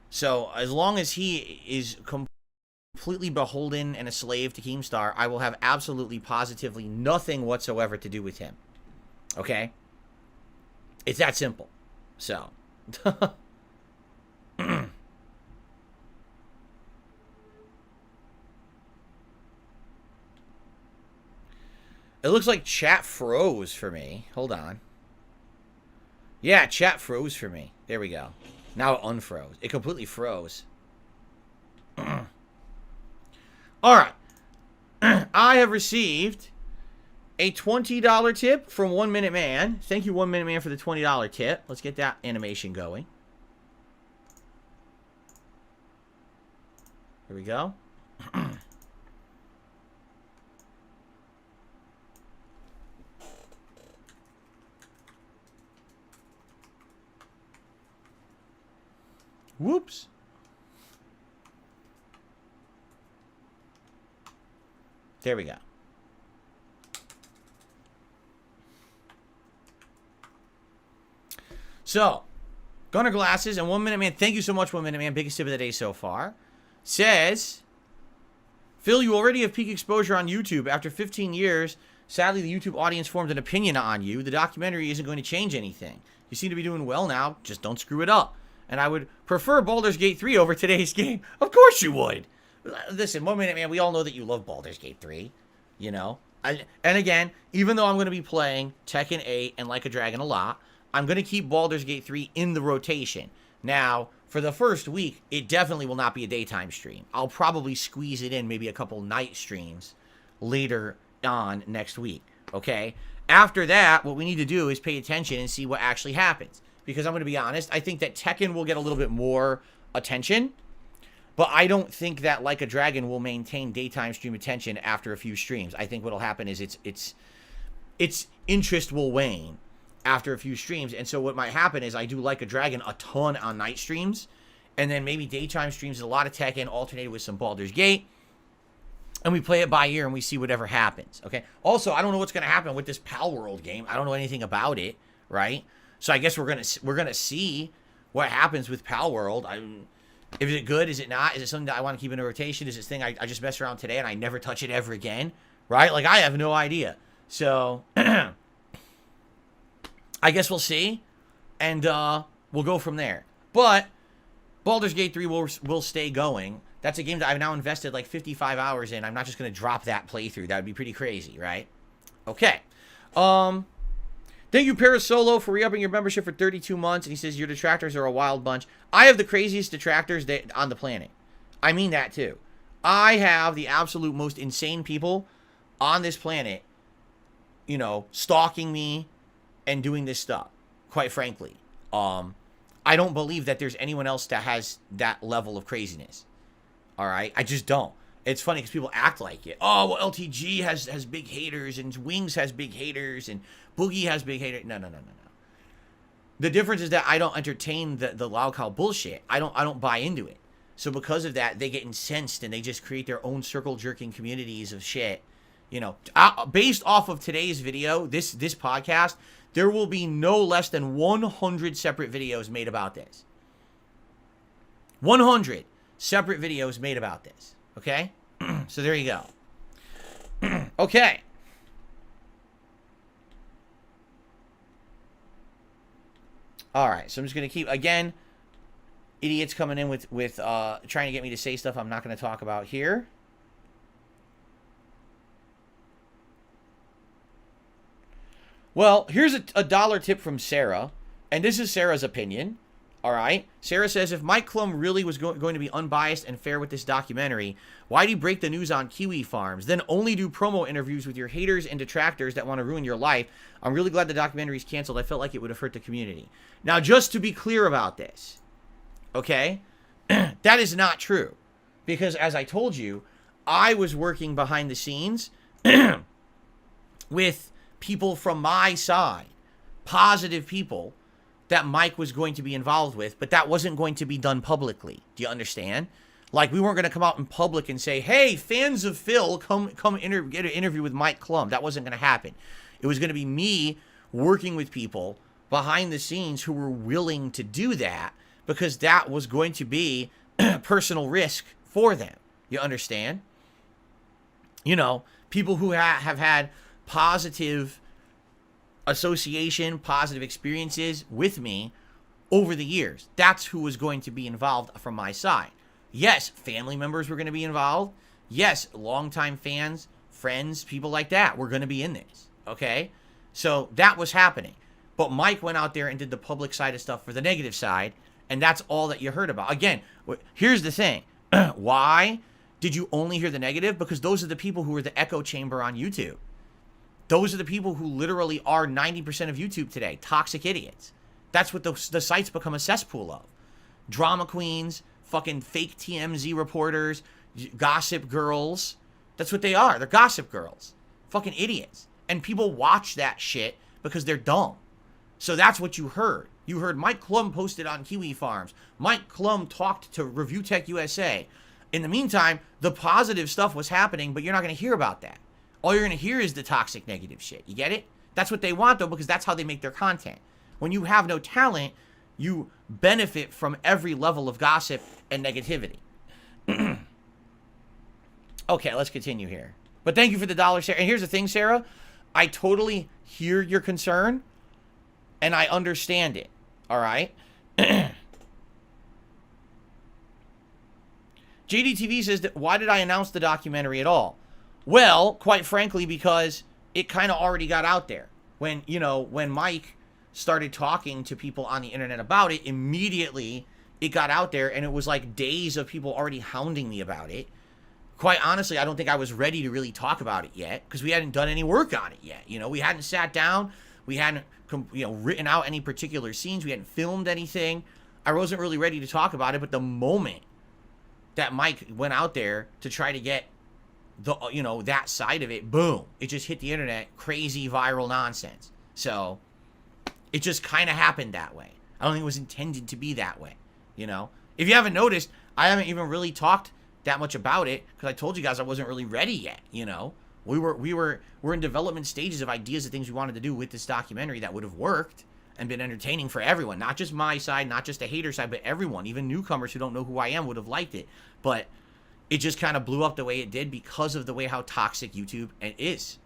So as long as he is completely beholden and a slave to Keemstar, I will have absolutely positively nothing whatsoever to do with him. Okay? It's that simple. So. It looks like chat froze for me. Hold on. Yeah, chat froze for me. There we go. Now it unfroze. It completely froze. All right. I have received a $20 tip from 1 Minute Man. Thank you, 1 Minute Man, for the $20 tip. Let's get that animation going. Here we go. Whoops. There we go. So, Gunner Glasses and 1 Minute Man, thank you so much, 1 Minute Man, biggest tip of the day so far, says, Phil, you already have peak exposure on YouTube. After 15 years, sadly, the YouTube audience formed an opinion on you. The documentary isn't going to change anything. You seem to be doing well now. Just don't screw it up. And I would prefer Baldur's Gate 3 over today's game. Of course you would. Listen, 1 Minute Man, we all know that you love Baldur's Gate 3. You know? And again, even though I'm going to be playing Tekken 8 and Like a Dragon a lot, I'm going to keep Baldur's Gate 3 in the rotation. Now, for the first week, it definitely will not be a daytime stream. I'll probably squeeze it in maybe a couple night streams later on next week. Okay? After that, what we need to do is pay attention and see what actually happens. Because I'm going to be honest, I think that Tekken will get a little bit more attention. But I don't think that Like a Dragon will maintain daytime stream attention after a few streams. I think what will happen is its interest will wane after a few streams. And so what might happen is I do Like a Dragon a ton on night streams. And then maybe daytime streams, a lot of Tekken alternated with some Baldur's Gate. And we play it by ear and we see whatever happens. Okay. Also, I don't know what's going to happen with this Pal World game. I don't know anything about it. Right. So I guess we're gonna see what happens with Pal World. Is it good? Is it not? Is it something that I want to keep in a rotation? Is this thing I just mess around today and I never touch it ever again? Right? Like, I have no idea. So I guess we'll see, and we'll go from there. But Baldur's Gate 3 will stay going. That's a game that I've now invested like 55 hours in. I'm not just gonna drop that playthrough. That would be pretty crazy, right? Okay. Thank you, Parasolo, for re-upping your membership for 32 months. And he says, your detractors are a wild bunch. I have the craziest detractors on the planet. I mean that, too. I have the absolute most insane people on this planet, you know, stalking me and doing this stuff, quite frankly. I don't believe that there's anyone else that has that level of craziness. All right? I just don't. It's funny because people act like it. Oh, well, LTG has big haters, and Wings has big haters, and Boogie has big haters. No. The difference is that I don't entertain the loud cow bullshit. I don't buy into it. So because of that, they get incensed, and they just create their own circle-jerking communities of shit. You know, based off of today's video, this podcast, there will be no less than 100 separate videos made about this. 100 separate videos made about this. Okay? So there you go. Okay. All right. So I'm just going to keep, again, idiots coming in with trying to get me to say stuff I'm not going to talk about here. Well, here's a dollar tip from Sarah. And this is Sarah's opinion. All right. Sarah says, if Mike CLUM really was going to be unbiased and fair with this documentary, why'd he break the news on Kiwi Farms? Then only do promo interviews with your haters and detractors that want to ruin your life. I'm really glad the documentary's canceled. I felt like it would have hurt the community. Now, just to be clear about this, okay, that is not true. Because as I told you, I was working behind the scenes with people from my side, positive people, that Mike was going to be involved with, but that wasn't going to be done publicly. Do you understand? Like, we weren't going to come out in public and say, hey, fans of Phil, come get an interview with Mike CLUM. That wasn't going to happen. It was going to be me working with people behind the scenes who were willing to do that, because that was going to be personal risk for them. You understand? You know, people who have had positive association, positive experiences with me over the years. That's who was going to be involved from my side. Yes, family members were going to be involved. Yes, longtime fans, friends, people like that were going to be in this. Okay? So that was happening. But Mike went out there and did the public side of stuff for the negative side, and that's all that you heard about. Again, here's the thing. Why did you only hear the negative? Because those are the people who are the echo chamber on YouTube. Those are the people who literally are 90% of YouTube today. Toxic idiots. That's what the sites become a cesspool of. Drama queens, fucking fake TMZ reporters, gossip girls. That's what they are. They're gossip girls. Fucking idiots. And people watch that shit because they're dumb. So that's what you heard. You heard Mike CLUM posted on Kiwi Farms. Mike CLUM talked to Review Tech USA. In the meantime, the positive stuff was happening, but you're not going to hear about that. All you're going to hear is the toxic negative shit. You get it? That's what they want, though, because that's how they make their content. When you have no talent, you benefit from every level of gossip and negativity. Okay, let's continue here. But thank you for the dollar, Sarah. And here's the thing, Sarah. I totally hear your concern, and I understand it. All right? JDTV says that, why did I announce the documentary at all? Well, quite frankly, because it kind of already got out there. When Mike started talking to people on the internet about it, immediately it got out there, and it was like days of people already hounding me about it. Quite honestly, I don't think I was ready to really talk about it yet, because we hadn't done any work on it yet. You know, we hadn't sat down, we hadn't written out any particular scenes, we hadn't filmed anything. I wasn't really ready to talk about it, but the moment that Mike went out there to try to get that side of it, boom, it just hit the internet. Crazy viral nonsense. So it just kind of happened that way. I don't think it was intended to be that way. If you haven't noticed, I haven't even really talked that much about it, because I told you guys I wasn't really ready yet. We're in development stages of ideas of things we wanted to do with this documentary that would have worked and been entertaining for everyone. Not just my side, not just the hater side, but everyone. Even newcomers who don't know who I am would have liked it. But it just kind of blew up the way it did because of the way how toxic YouTube is,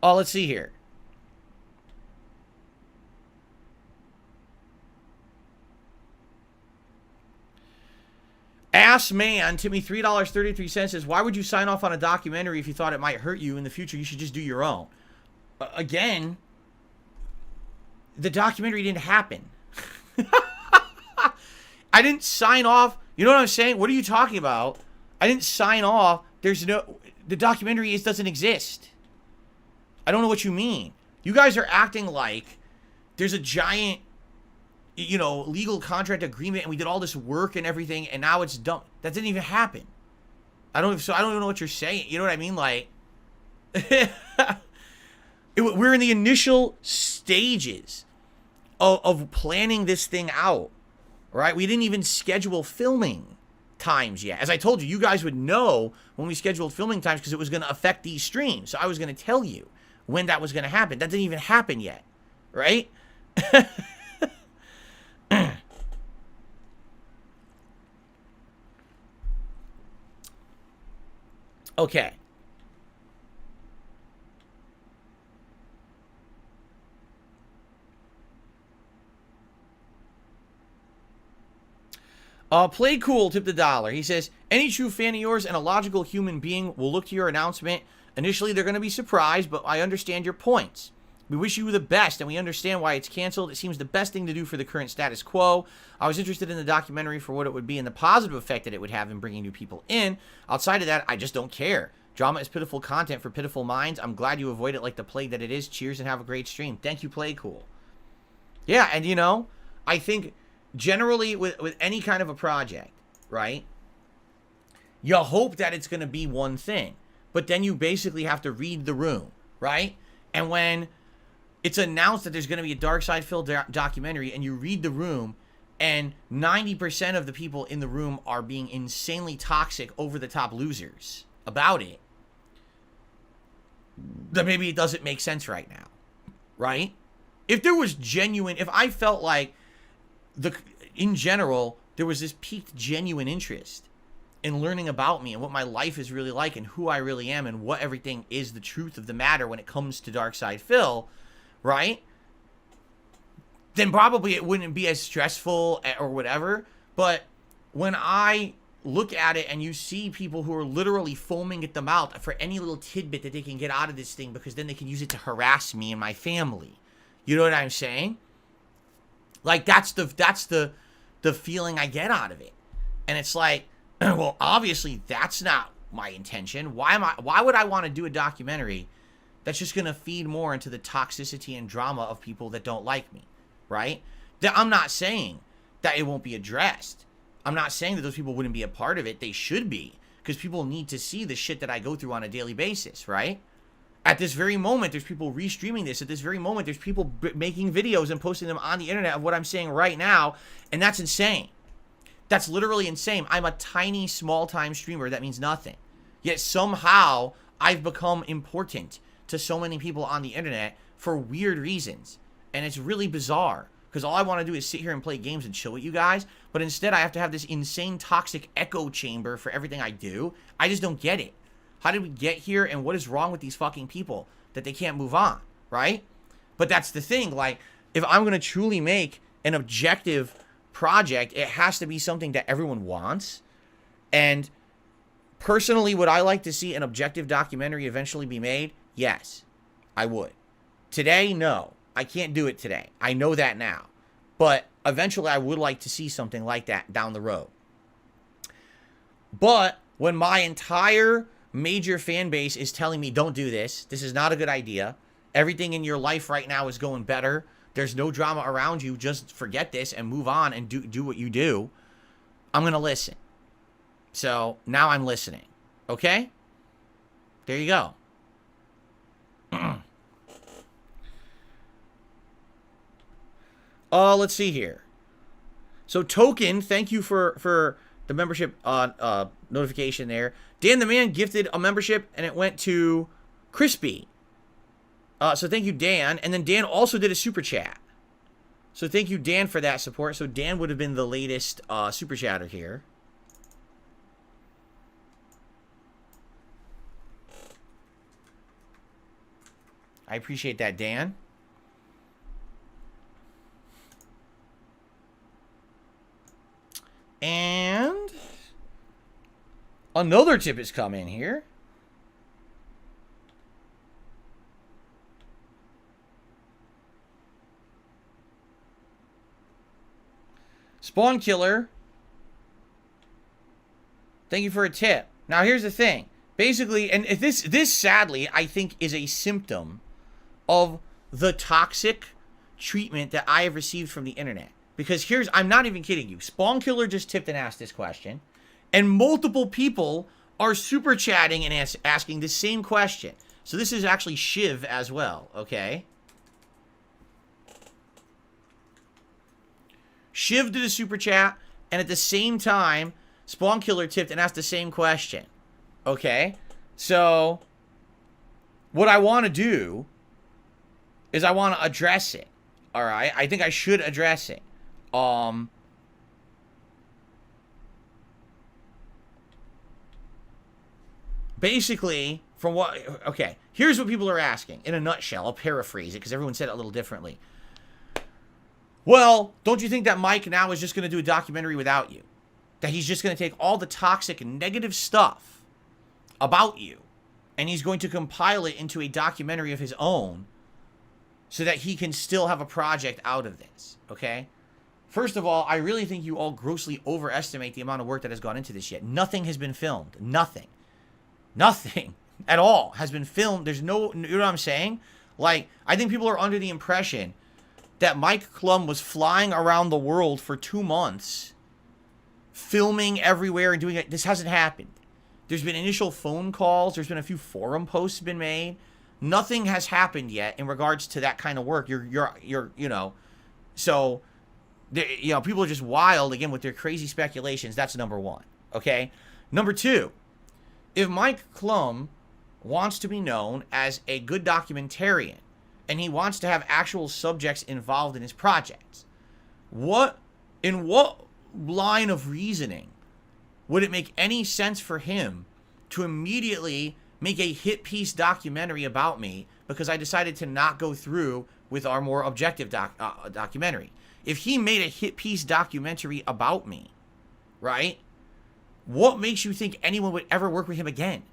Oh, let's see here. Ass Man, Timmy, $3.33 says, why would you sign off on a documentary if you thought it might hurt you in the future? You should just do your own. Again, the documentary didn't happen. I didn't sign off. You know what I'm saying? What are you talking about? I didn't sign off. The documentary doesn't exist. I don't know what you mean. You guys are acting like there's a giant, legal contract agreement, and we did all this work and everything, and now it's done. That didn't even happen. I don't even know what you're saying. You know what I mean? Like, we're in the initial stages of planning this thing out, right? We didn't even schedule filming times yet. As I told you, you guys would know when we scheduled filming times because it was going to affect these streams. So I was going to tell you when that was going to happen. That didn't even happen yet, right? Okay. Play Cool tipped $1. He says, any true fan of yours and a logical human being will look to your announcement. Initially, they're going to be surprised, but I understand your points. We wish you the best, and we understand why it's canceled. It seems the best thing to do for the current status quo. I was interested in the documentary for what it would be and the positive effect that it would have in bringing new people in. Outside of that, I just don't care. Drama is pitiful content for pitiful minds. I'm glad you avoid it like the plague that it is. Cheers and have a great stream. Thank you, Play Cool. Yeah, and I think generally with any kind of a project, right, you hope that it's going to be one thing. But then you basically have to read the room, right? And when it's announced that there's going to be a Dark Side Phil documentary and you read the room And 90% of the people in the room are being insanely toxic, over-the-top losers about it, then maybe it doesn't make sense right now, right? If there was genuine, if I felt like, in general, there was this peaked genuine interest in learning about me and what my life is really like and who I really am and what everything is the truth of the matter when it comes to Dark Side Phil, right? Then probably it wouldn't be as stressful or whatever. But when I look at it and you see people who are literally foaming at the mouth for any little tidbit that they can get out of this thing because then they can use it to harass me and my family. You know what I'm saying? Like, that's the feeling I get out of it. And it's like, well, obviously that's not my intention. Why would I want to do a documentary that's just going to feed more into the toxicity and drama of people that don't like me, right? I'm not saying that it won't be addressed. I'm not saying that those people wouldn't be a part of it. They should be, because people need to see the shit that I go through on a daily basis, right? At this very moment, there's people restreaming this. At this very moment, there's people making videos and posting them on the internet of what I'm saying right now, and that's insane. That's literally insane. I'm a tiny, small-time streamer. That means nothing. Yet somehow, I've become important to so many people on the internet for weird reasons. And it's really bizarre, because all I want to do is sit here and play games and chill with you guys, but instead I have to have this insane, toxic echo chamber for everything I do. I just don't get it. How did we get here, and what is wrong with these fucking people that they can't move on, right? But that's the thing. Like, if I'm going to truly make an objective project, it has to be something that everyone wants. And personally, would I like to see an objective documentary eventually be made? Yes, I would. Today, no. I can't do it today. I know that now. But eventually, I would like to see something like that down the road. But when my entire major fan base is telling me, don't do this, this is not a good idea, everything in your life right now is going better, there's no drama around you, just forget this and move on and do what you do, I'm going to listen. So now I'm listening. Okay? There you go. Let's see here. So Token, thank you for the membership notification there. Dan the Man gifted a membership, and it went to Crispy. So thank you, Dan. And then Dan also did a super chat. So thank you, Dan, for that support. So Dan would have been the latest super chatter here. I appreciate that, Dan. And another tip has come in here. Spawn Killer, thank you for a tip. Now here's the thing. Basically, and if this sadly, I think, is a symptom of the toxic treatment that I have received from the internet. Because I'm not even kidding you. Spawn Killer just tipped and asked this question. And multiple people are super chatting and asking the same question. So this is actually Shiv as well, okay? Shiv did a super chat, and at the same time, Spawn Killer tipped and asked the same question. Okay? So, what I want to do is I want to address it. Alright? I think I should address it. Basically, from what... Okay, here's what people are asking. In a nutshell, I'll paraphrase it, because everyone said it a little differently. Well, don't you think that Mike now is just going to do a documentary without you? That he's just going to take all the toxic and negative stuff about you, and he's going to compile it into a documentary of his own so that he can still have a project out of this, okay? First of all, I really think you all grossly overestimate the amount of work that has gone into this yet. Nothing has been filmed. Nothing. Nothing at all has been filmed. There's no... You know what I'm saying? Like, I think people are under the impression that Mike CLUM was flying around the world for 2 months, filming everywhere and doing it. This hasn't happened. There's been initial phone calls. There's been a few forum posts been made. Nothing has happened yet in regards to that kind of work. You're you know, so You know, people are just wild, again, with their crazy speculations. That's number one, okay? Number two, if Mike CLUM wants to be known as a good documentarian, and he wants to have actual subjects involved in his projects, in what line of reasoning would it make any sense for him to immediately make a hit piece documentary about me because I decided to not go through with our more objective documentary? If he made a hit piece documentary about me, right, what makes you think anyone would ever work with him again?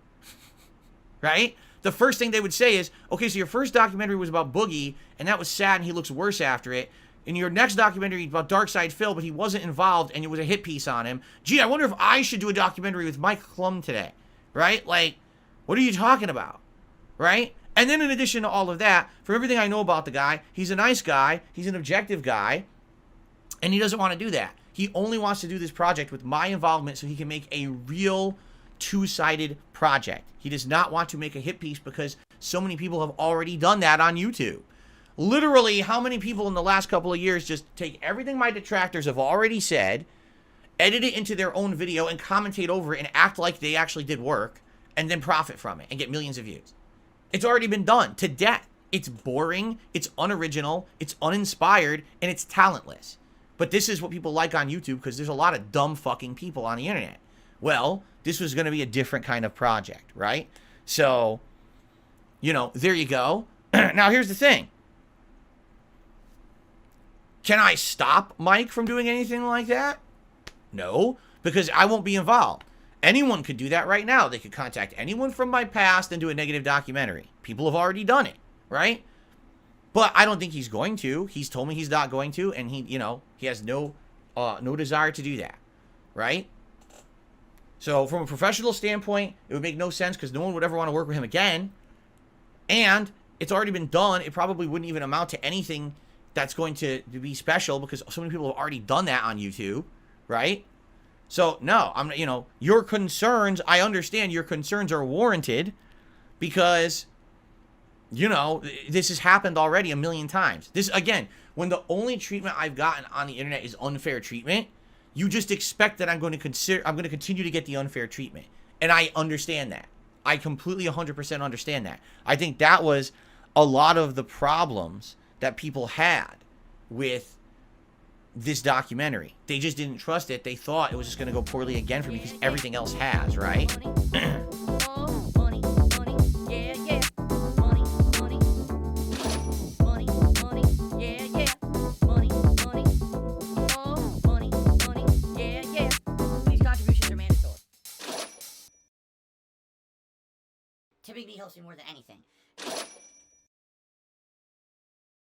Right? The first thing they would say is, okay, so your first documentary was about Boogie, and that was sad, and he looks worse after it. And your next documentary about Darkside Phil, but he wasn't involved, and it was a hit piece on him. Gee, I wonder if I should do a documentary with Mike CLUM today. Right? Like, what are you talking about? Right? And then in addition to all of that, from everything I know about the guy, he's a nice guy, he's an objective guy, and he doesn't want to do that. He only wants to do this project with my involvement so he can make a real two-sided project. He does not want to make a hit piece because so many people have already done that on YouTube. Literally, how many people in the last couple of years just take everything my detractors have already said, edit it into their own video, and commentate over it and act like they actually did work, and then profit from it and get millions of views? It's already been done to death. It's boring, it's unoriginal, it's uninspired, and it's talentless. But this is what people like on YouTube because there's a lot of dumb fucking people on the internet. Well, this was going to be a different kind of project, right? So, you know, there you go. Now, here's the thing. Can I stop Mike from doing anything like that? No, because I won't be involved. Anyone could do that right now. They could contact anyone from my past and do a negative documentary. People have already done it, right? But I don't think he's going to. He's told me he's not going to, and he, you know, he has no desire to do that, right? So from a professional standpoint, it would make no sense because no one would ever want to work with him again. And it's already been done. It probably wouldn't even amount to anything that's going to be special because so many people have already done that on YouTube, right? So no, you know, your concerns, I understand your concerns are warranted because, you know, this has happened already a million times. This, again, when the only treatment I've gotten on the internet is unfair treatment, you just expect that I'm going to continue to get the unfair treatment. And I understand that. I completely 100% understand that. I think that was a lot of the problems that people had with this documentary. They just didn't trust it. They thought it was just going to go poorly again for me because everything else has, right? Typically helps me more than anything.